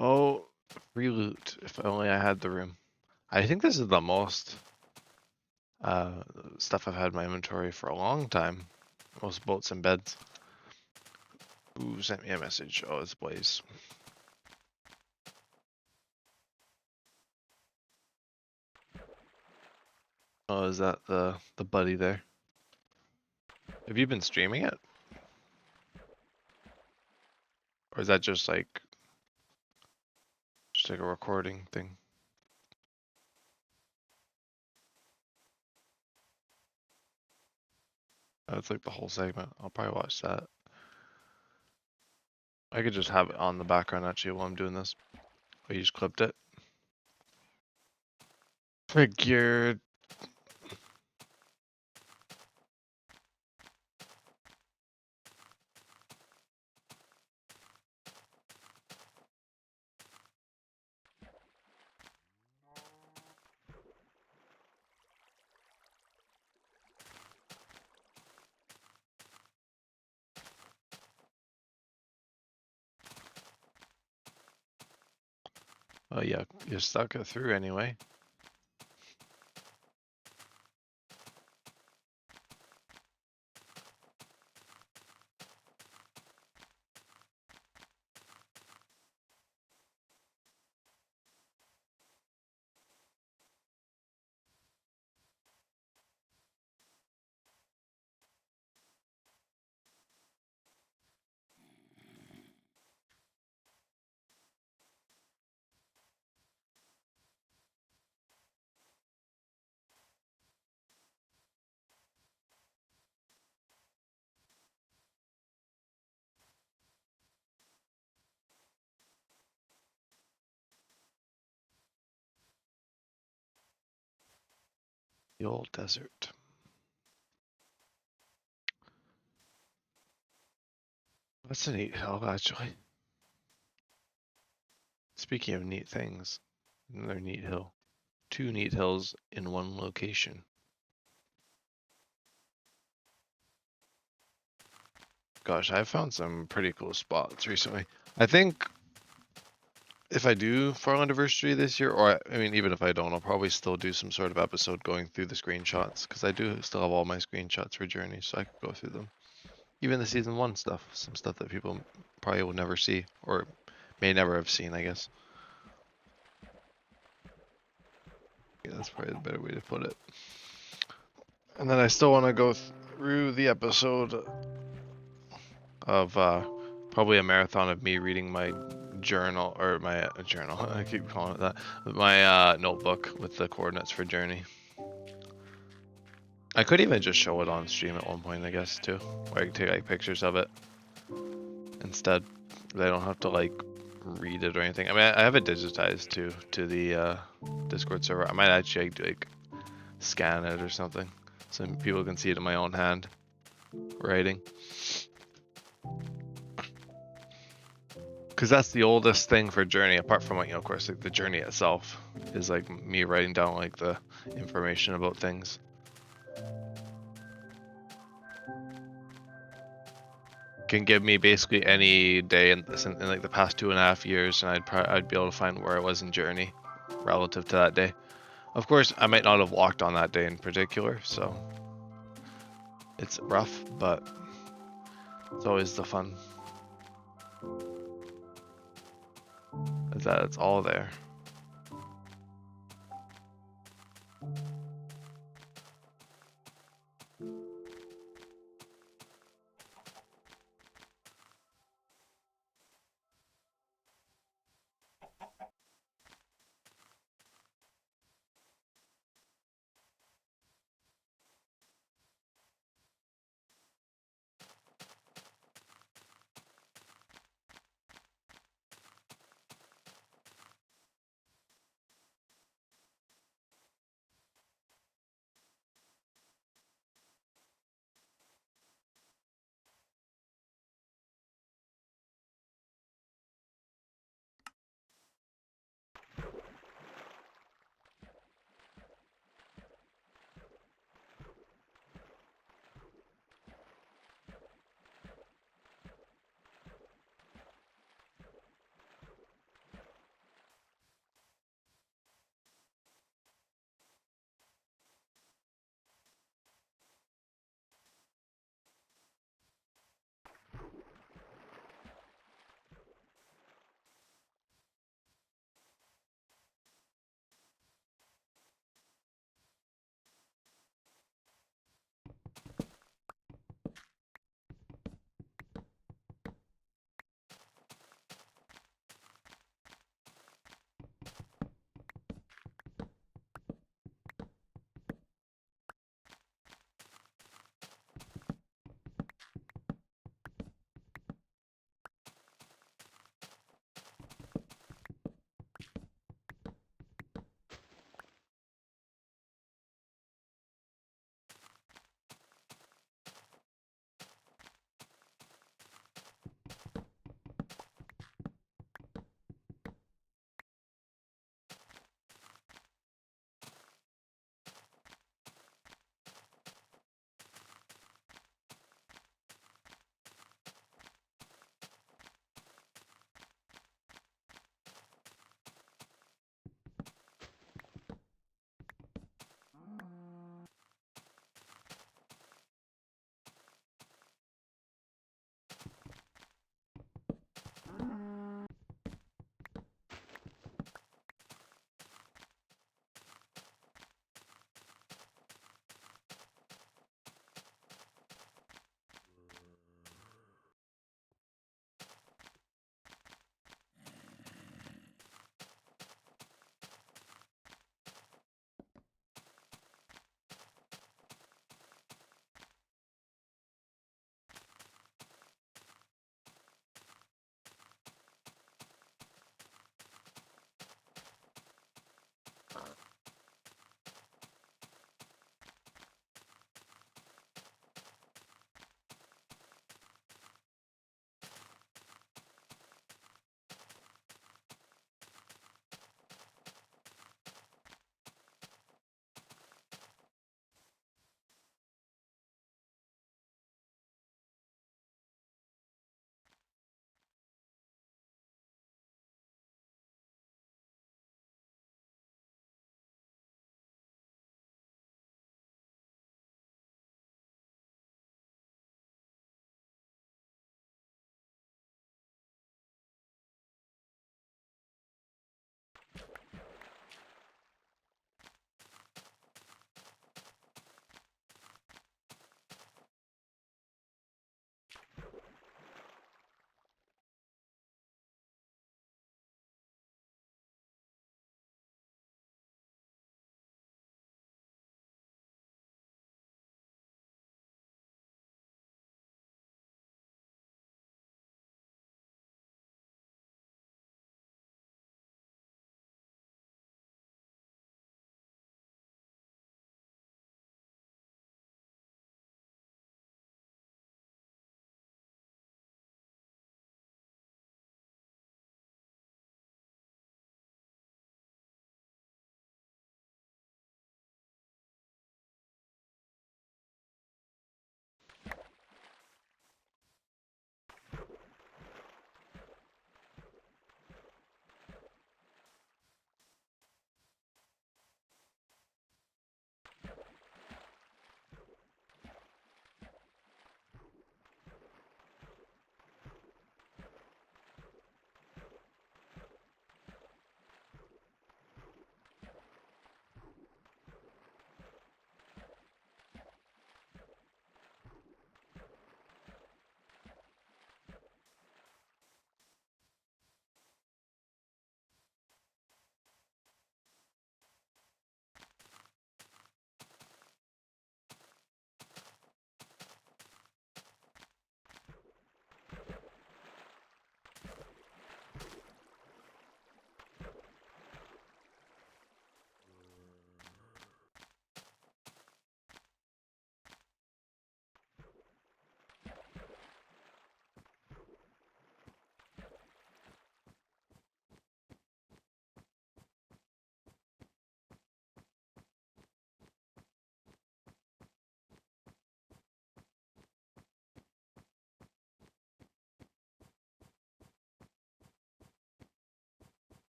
Oh, free loot. If only I had the room. I think this is the most stuff I've had in my inventory for a long time. Most boats and beds. Ooh, sent me a message. Oh, it's Blaze. Oh, is that the buddy there? Have you been streaming it? Or is that just like a recording thing? That's like the whole segment. I'll probably watch that. I could just have it on the background actually while I'm doing this. Oh, you just clipped it? Figured. Oh yeah, you stuck it through anyway. The old desert. That's a neat hill, actually. Speaking of neat things, another neat hill. 2 neat hills in one location. Gosh, I've found some pretty cool spots recently. I think if I do Farland Anniversary this year, or I mean, even if I don't, I'll probably still do some sort of episode going through the screenshots, because I do still have all my screenshots for Journey, so I could go through them. Even the Season 1 stuff, some stuff that people probably will never see, or may never have seen, I guess. Yeah, that's probably the better way to put it. And then I still want to go through the episode of Probably a marathon of me reading my journal, or my journal, I keep calling it that, my notebook with the coordinates for Journey. I could even just show it on stream at one point, I guess, too. Or I could take like pictures of it instead. I don't have to like read it or anything. I mean, I have it digitized too to the Discord server. I might actually like scan it or something so people can see it in my own hand writing. Because that's the oldest thing for Journey, apart from, like, of course, like the Journey itself is like me writing down like the information about things. Can give me basically any day in like the past 2.5 years, and I'd be able to find where I was in Journey relative to that day. Of course, I might not have walked on that day in particular, so it's rough, but it's always the fun. Is that it's all there.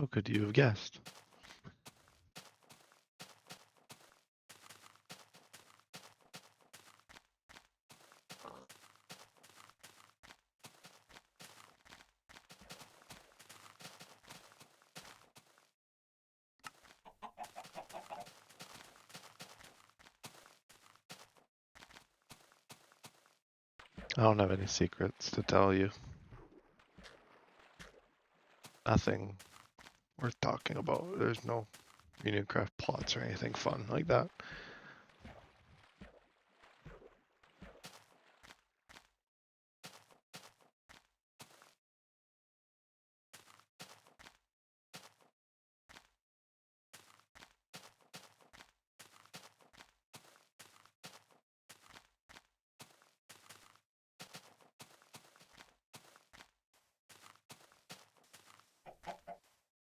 How could you have guessed? I don't have any secrets to tell you. Nothing worth talking about. There's no Union Craft plots or anything fun like that.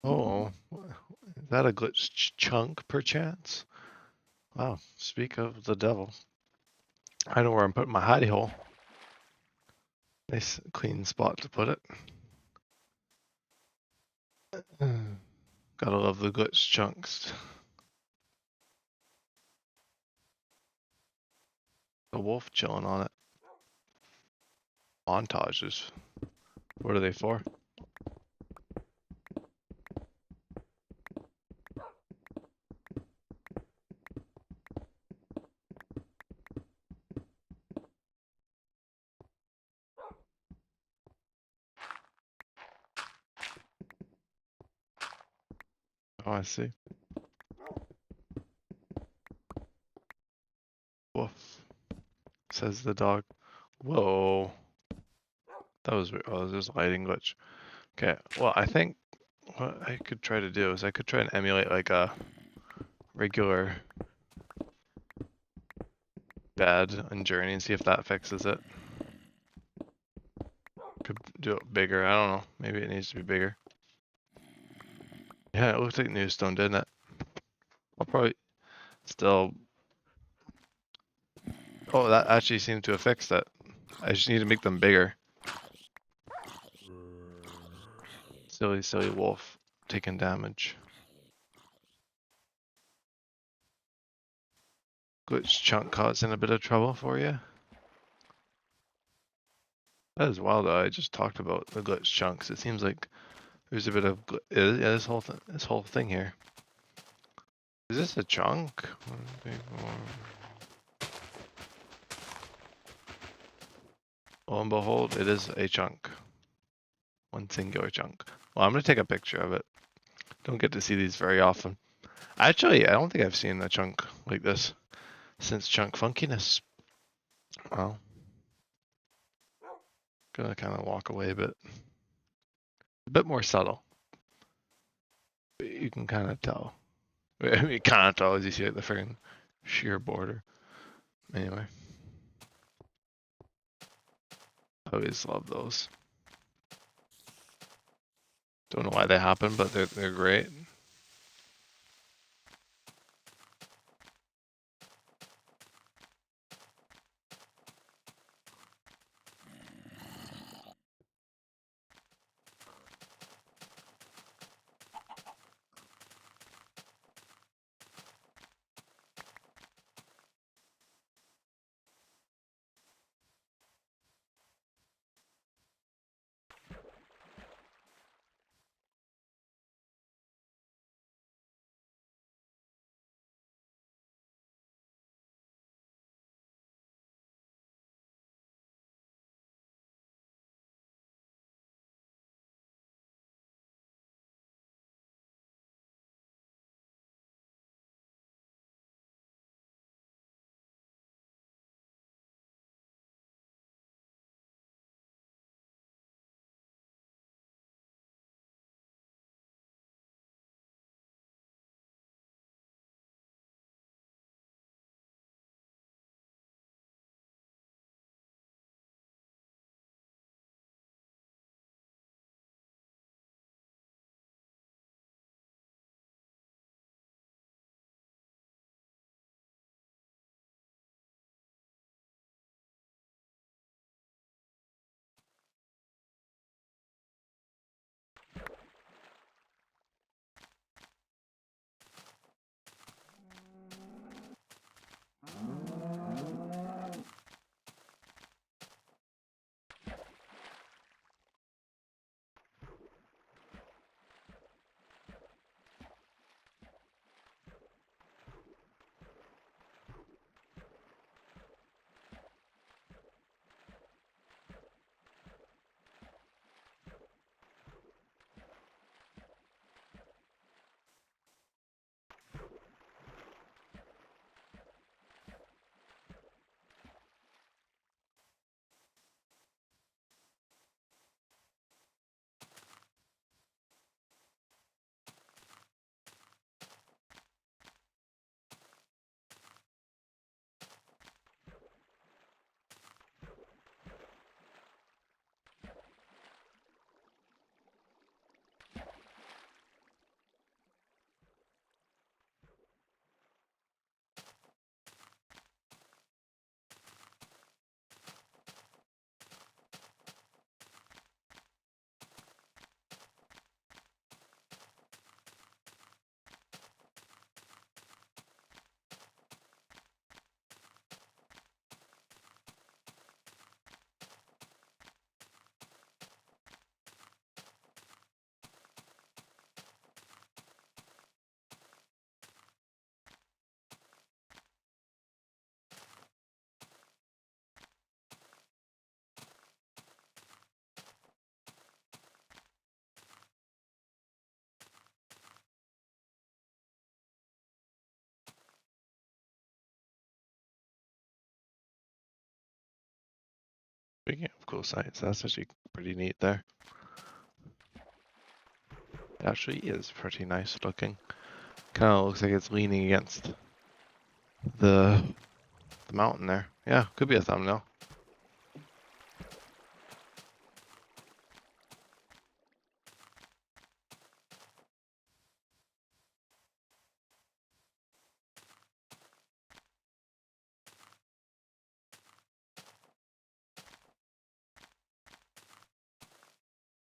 Oh, is that a glitch chunk perchance? Wow, speak of the devil. I know where I'm putting my hidey hole. Nice clean spot to put it. Gotta love the glitch chunks. The wolf chilling on it. Montages. What are they for? Oh, I see. Woof, says the dog. Whoa. That was weird. Oh, there's a lighting glitch. Okay, well, I think what I could try to do is I could try and emulate like a regular bed on Journey and see if that fixes it. Could do it bigger. I don't know. Maybe it needs to be bigger. Yeah, it looks like new stone, didn't it? I'll probably still. Oh, that actually seemed to have fixed it. I just need to make them bigger. Silly, silly wolf taking damage. Glitch chunk causing a bit of trouble for you. That is wild. I just talked about the glitch chunks. It seems like there's a bit of yeah, this whole thing here. Is this a chunk? 1, 2, 4. Lo and behold, it is a chunk. One singular chunk. Well, I'm gonna take a picture of it. Don't get to see these very often. Actually, I don't think I've seen a chunk like this since Chunk Funkiness. Well, gonna kind of walk away a bit more subtle. But you can kind of tell. I mean, kind of tell as you see like the freaking sheer border. Anyway, I always love those. Don't know why they happen, but they're great. Speaking of cool sights, that's actually pretty neat there. It actually is pretty nice looking. Kind of looks like it's leaning against the mountain there. Yeah, could be a thumbnail.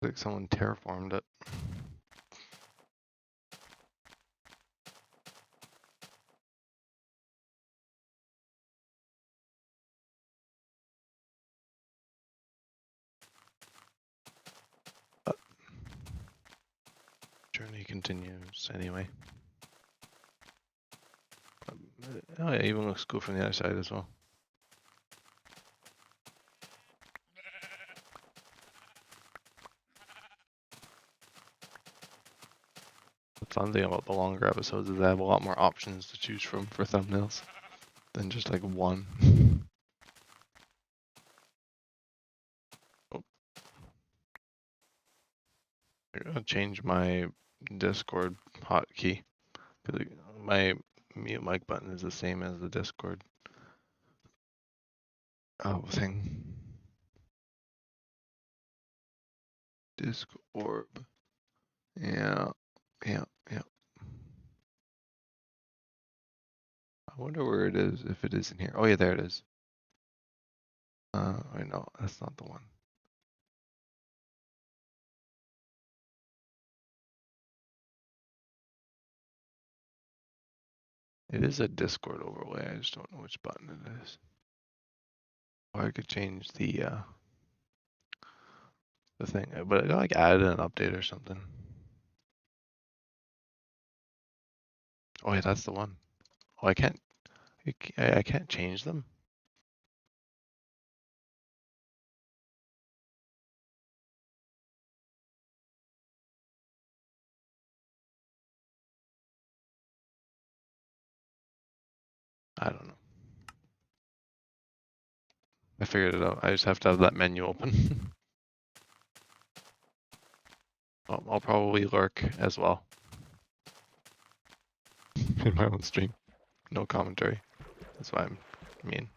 Like someone terraformed it. But journey continues anyway. Oh yeah, even looks cool from the other side as well. The fun thing about the longer episodes is I have a lot more options to choose from for thumbnails than just like one. Oh, I'm gonna change my Discord hotkey because my mute mic button is the same as the Discord thing. Discord. Yeah, yeah, yeah. I wonder where it is, if it is in here. Oh yeah, there it is. Wait, no, that's not the one. It is a Discord overlay, I just don't know which button it is. Or I could change the thing, but I like add an update or something. Oh yeah, that's the one. Oh, I can't change them. I don't know. I figured it out. I just have to have that menu open. I'll probably lurk as well in my own stream. No commentary. That's what I mean.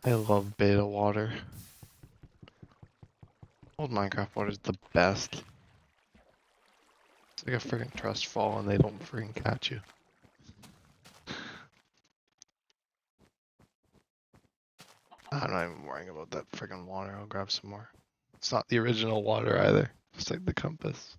I love beta water. Old Minecraft water is the best. It's like a freaking trust fall and they don't freaking catch you. I'm not even worrying about that freaking water. I'll grab some more. It's not the original water either. Just like the compass.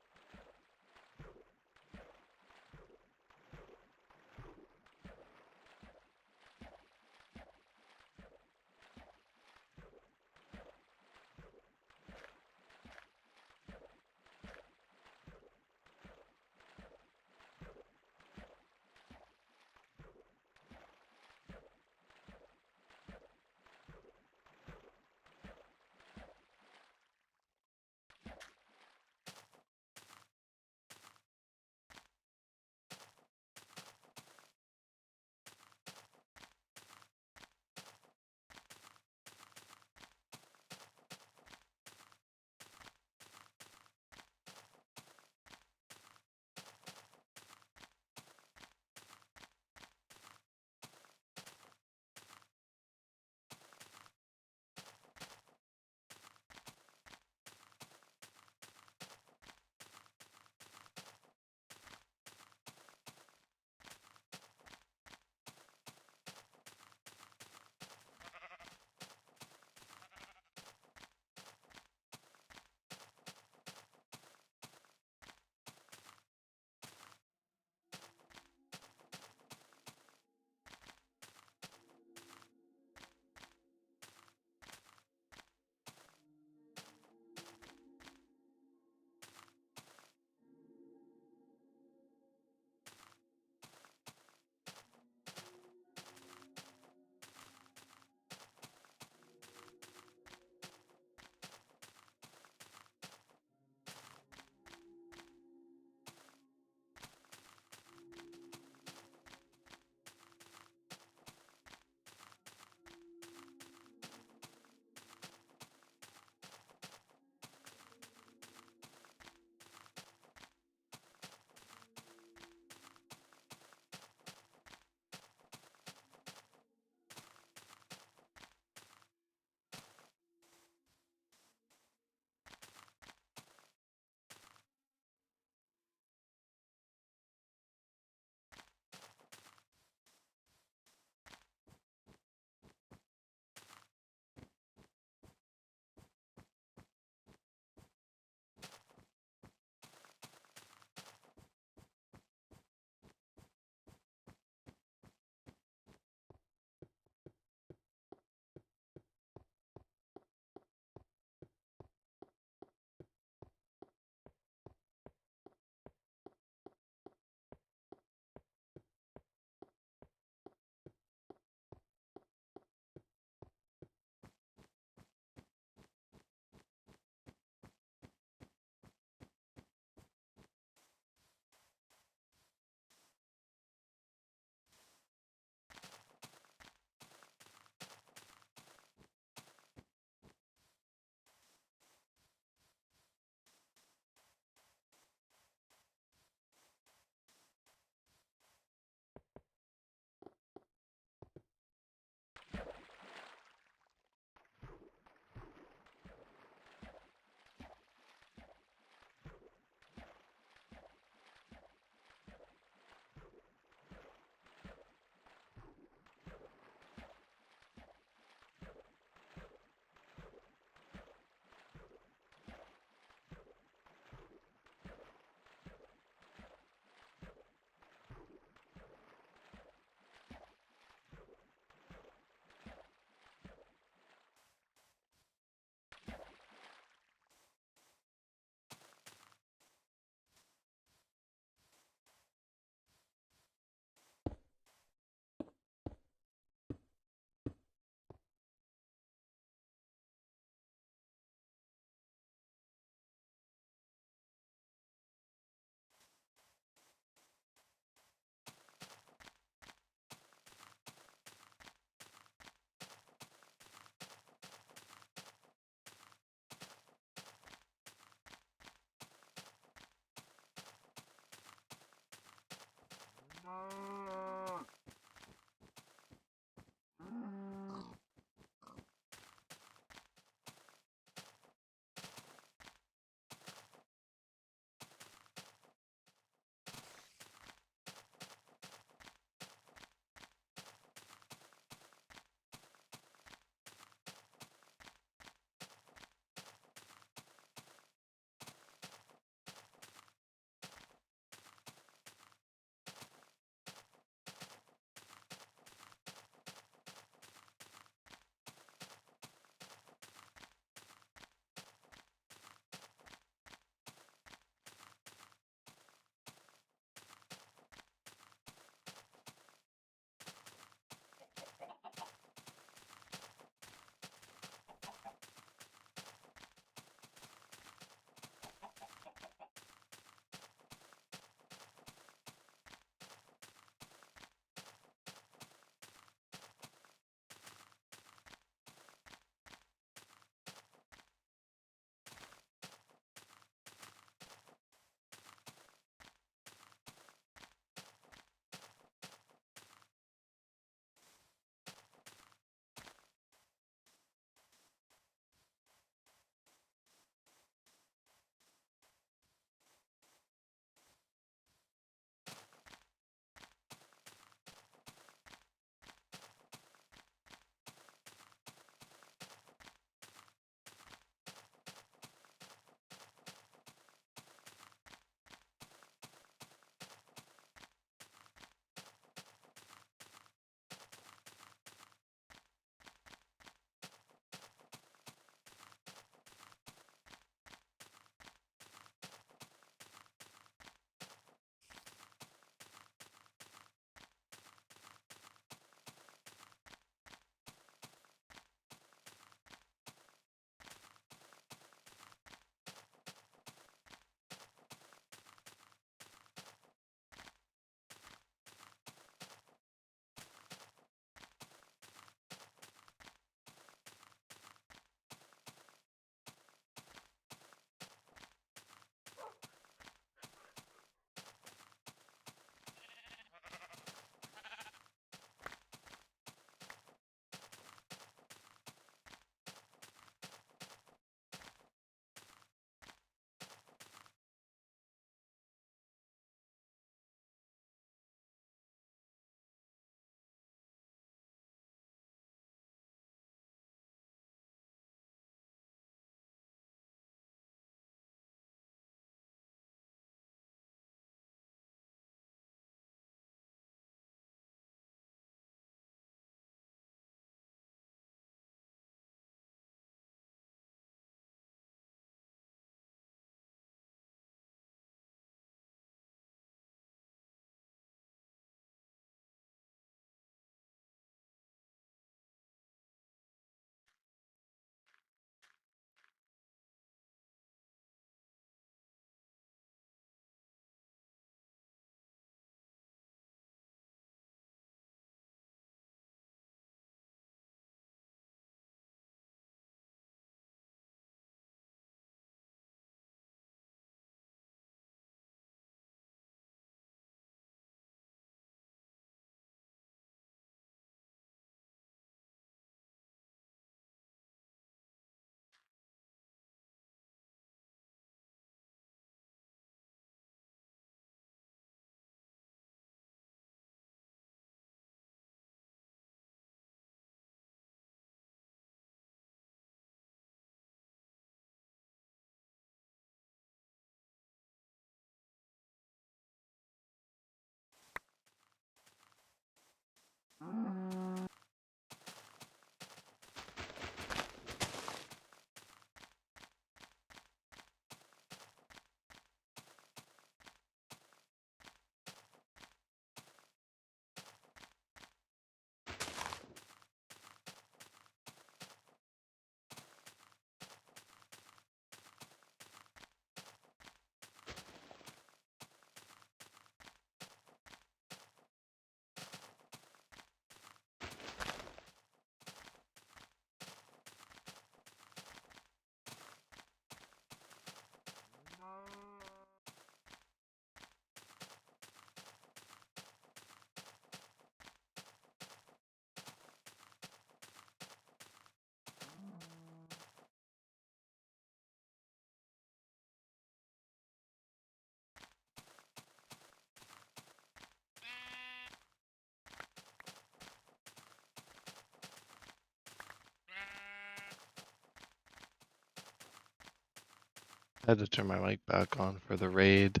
I had to turn my mic back on for the raid.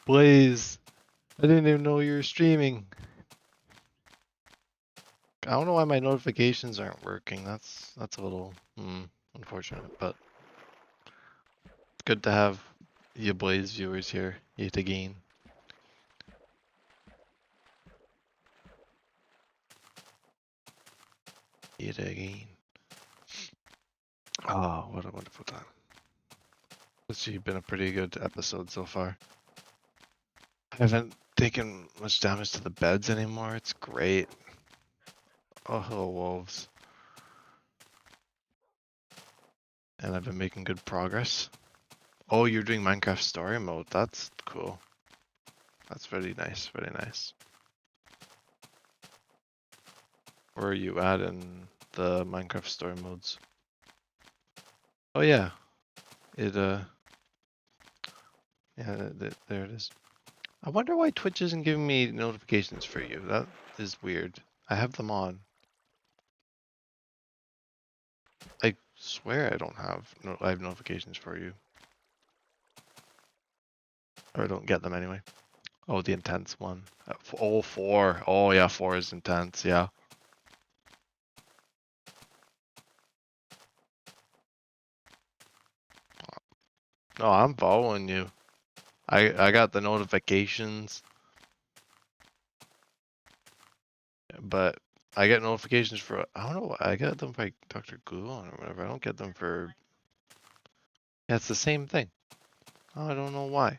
Blaze, I didn't even know you were streaming. I don't know why my notifications aren't working. That's a little unfortunate, but it's good to have you Blaze viewers here yet again. Yet again. Oh, what a wonderful time. It's actually been a pretty good episode so far. I haven't taken much damage to the beds anymore. It's great. Oh, hello, wolves. And I've been making good progress. Oh, you're doing Minecraft story mode. That's cool. That's very nice, very nice. Where are you at in the Minecraft story modes? Oh yeah, it yeah, there it is. I wonder why Twitch isn't giving me notifications for you. That is weird. I have them on. I swear I don't have I have notifications for you. Or I don't get them anyway. Oh, the intense one. Oh, 4. Oh yeah, 4 is intense, yeah. No, I'm following you. I got the notifications, but I get notifications for, I don't know, I get them by Dr. Google or whatever. I don't get them for, yeah, it's the same thing. Oh, I don't know why.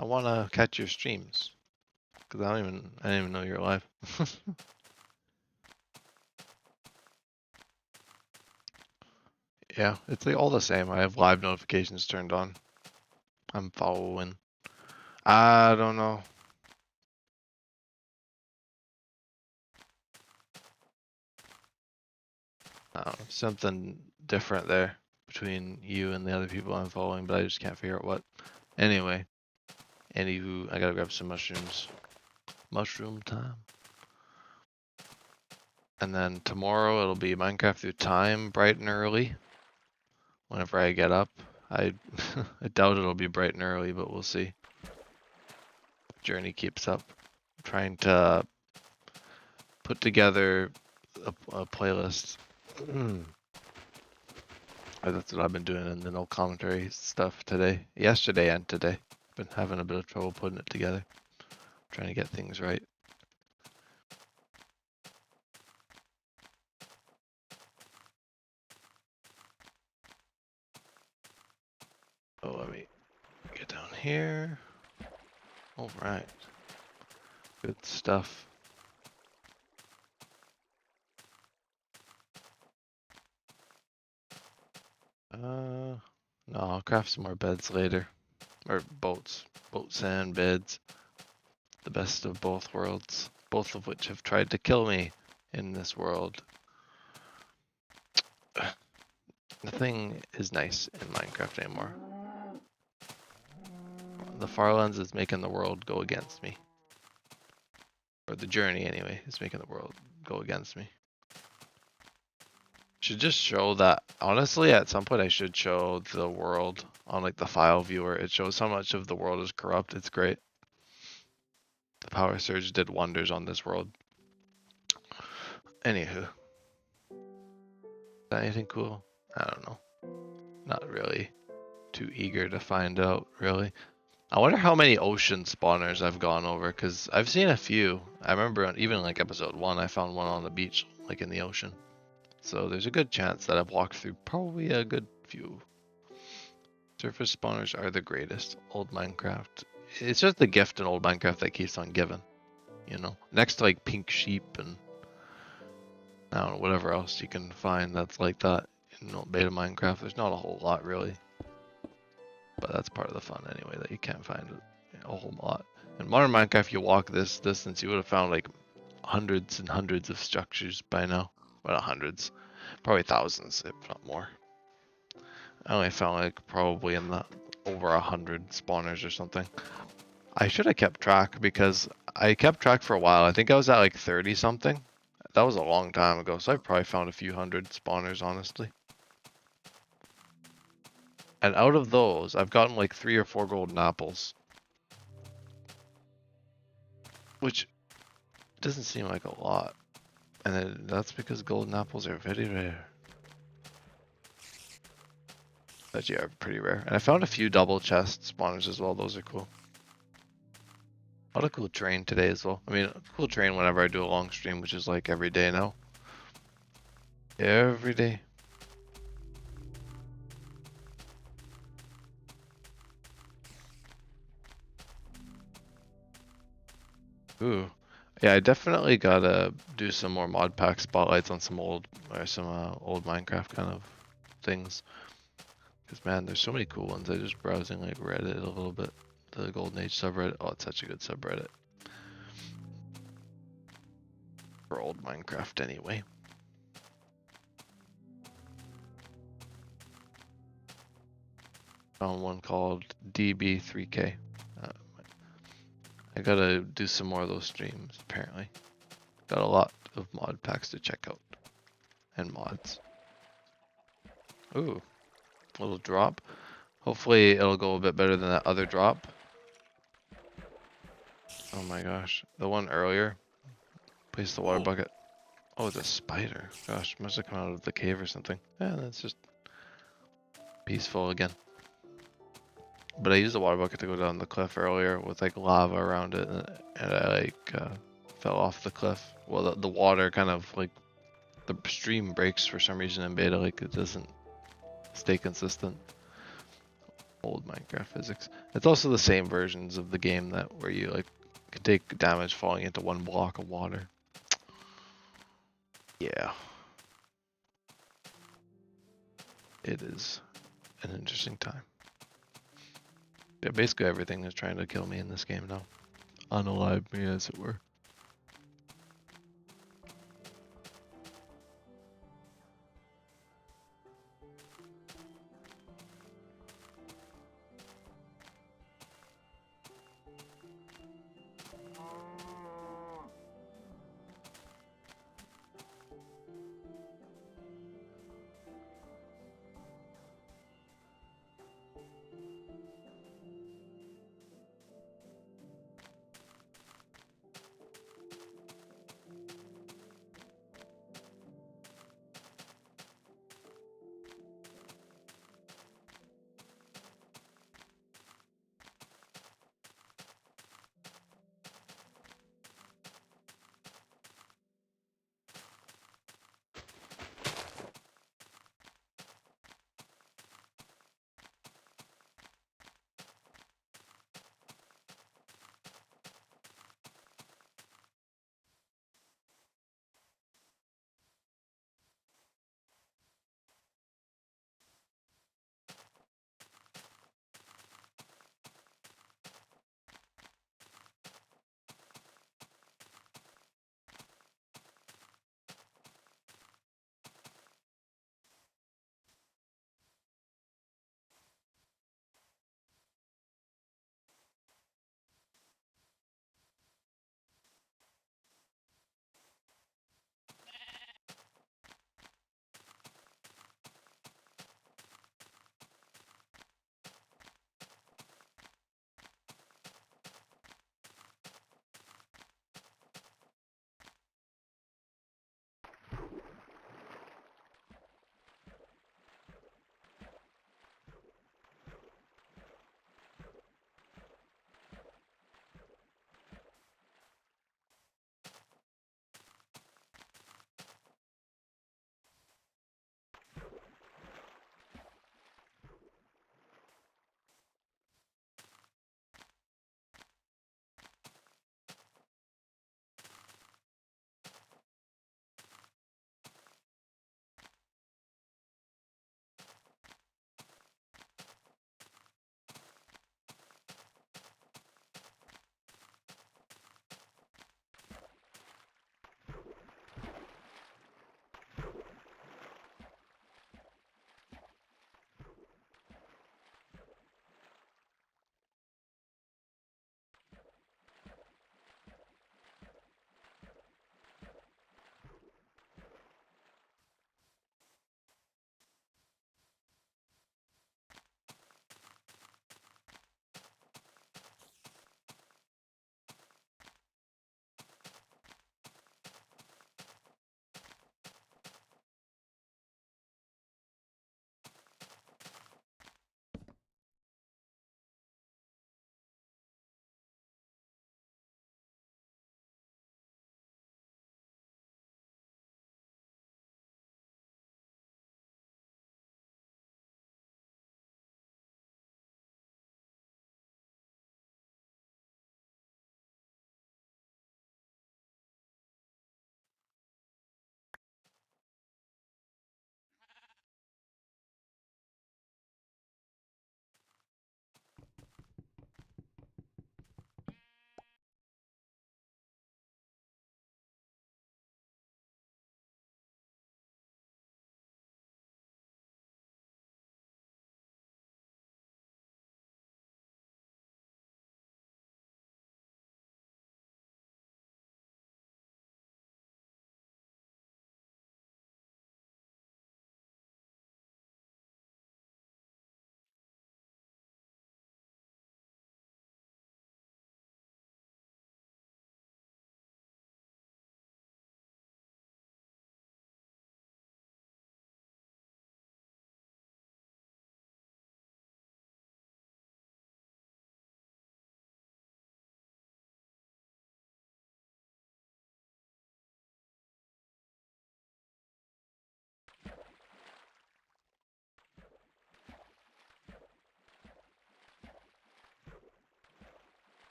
I want to catch your streams because I didn't even know you're live. Yeah, it's like all the same. I have live notifications turned on. I'm following. I don't know. Something different there between you and the other people I'm following, but I just can't figure out what. Anyway, anywho, I gotta grab some mushrooms. Mushroom time. And then tomorrow it'll be Minecraft through time, bright and early. Whenever I get up, I I doubt it'll be bright and early, but we'll see. Journey keeps up. I'm trying to put together a playlist. That's what I've been doing in the no commentary stuff today, yesterday and today. Been having a bit of trouble putting it together, trying to get things right. Oh, let me get down here. All right, good stuff. No, I'll craft some more beds later, or boats and beds. The best of both worlds, both of which have tried to kill me in this world. Nothing is nice in Minecraft anymore. The Farlands is making the world go against me. Or the journey, anyway, is making the world go against me. Should just show that, honestly, at some point I should show the world on like the file viewer. It shows how much of the world is corrupt. It's great. The power surge did wonders on this world. Anywho. Is that anything cool? I don't know. Not really too eager to find out, really. I wonder how many ocean spawners I've gone over, because I've seen a few. I remember even like episode 1, I found one on the beach, like in the ocean. So there's a good chance that I've walked through probably a good few. Surface spawners are the greatest. Old Minecraft. It's just the gift in old Minecraft that keeps on giving. You know? Next to like pink sheep and I don't know, whatever else you can find that's like that in beta Minecraft. There's not a whole lot really. But that's part of the fun anyway, that you can't find a whole lot. In modern Minecraft, you walk this distance, you would have found like hundreds and hundreds of structures by now. Well, not hundreds, probably thousands, if not more. I only found like probably in the over 100 spawners or something. I should have kept track because I kept track for a while. I think I was at like 30 something. That was a long time ago, so I probably found a few hundred spawners, honestly. And out of those, I've gotten like 3 or 4 golden apples. Which doesn't seem like a lot. And then that's because golden apples are very rare. But yeah, pretty rare. And I found a few double chest spawners as well. Those are cool. A lot of cool terrain today as well. I mean, cool terrain whenever I do a long stream, which is like every day now. Every day. Ooh. Yeah, I definitely gotta do some more mod pack spotlights on some old old Minecraft kind of things. Because man, there's so many cool ones. I just browsing like Reddit a little bit. The Golden Age subreddit. Oh, it's such a good subreddit. For old Minecraft anyway. Found one called DB3K. I gotta do some more of those streams, apparently. Got a lot of mod packs to check out. And mods. Ooh. Little drop. Hopefully it'll go a bit better than that other drop. Oh my gosh. The one earlier. Place the water bucket. Oh, it's a spider. Gosh, must have come out of the cave or something. Yeah, that's just peaceful again. But I used the water bucket to go down the cliff earlier with like lava around it, and I like fell off the cliff. Well, the water kind of like the stream breaks for some reason in beta, like it doesn't stay consistent. Old Minecraft physics. It's also the same versions of the game that where you like can take damage falling into one block of water. Yeah. It is an interesting time. Yeah, basically everything is trying to kill me in this game now. Unalive me, as it were.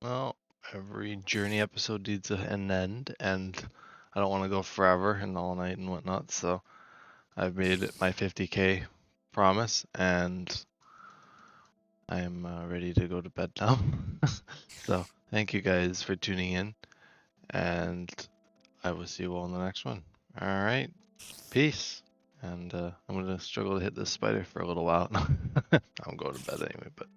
Well, every journey episode needs an end, and I don't want to go forever and all night and whatnot. So I've made it my 50K promise, and I am ready to go to bed now. So thank you guys for tuning in, and I will see you all in the next one. All right, peace. And I'm gonna struggle to hit this spider for a little while. I'm going to bed anyway, but.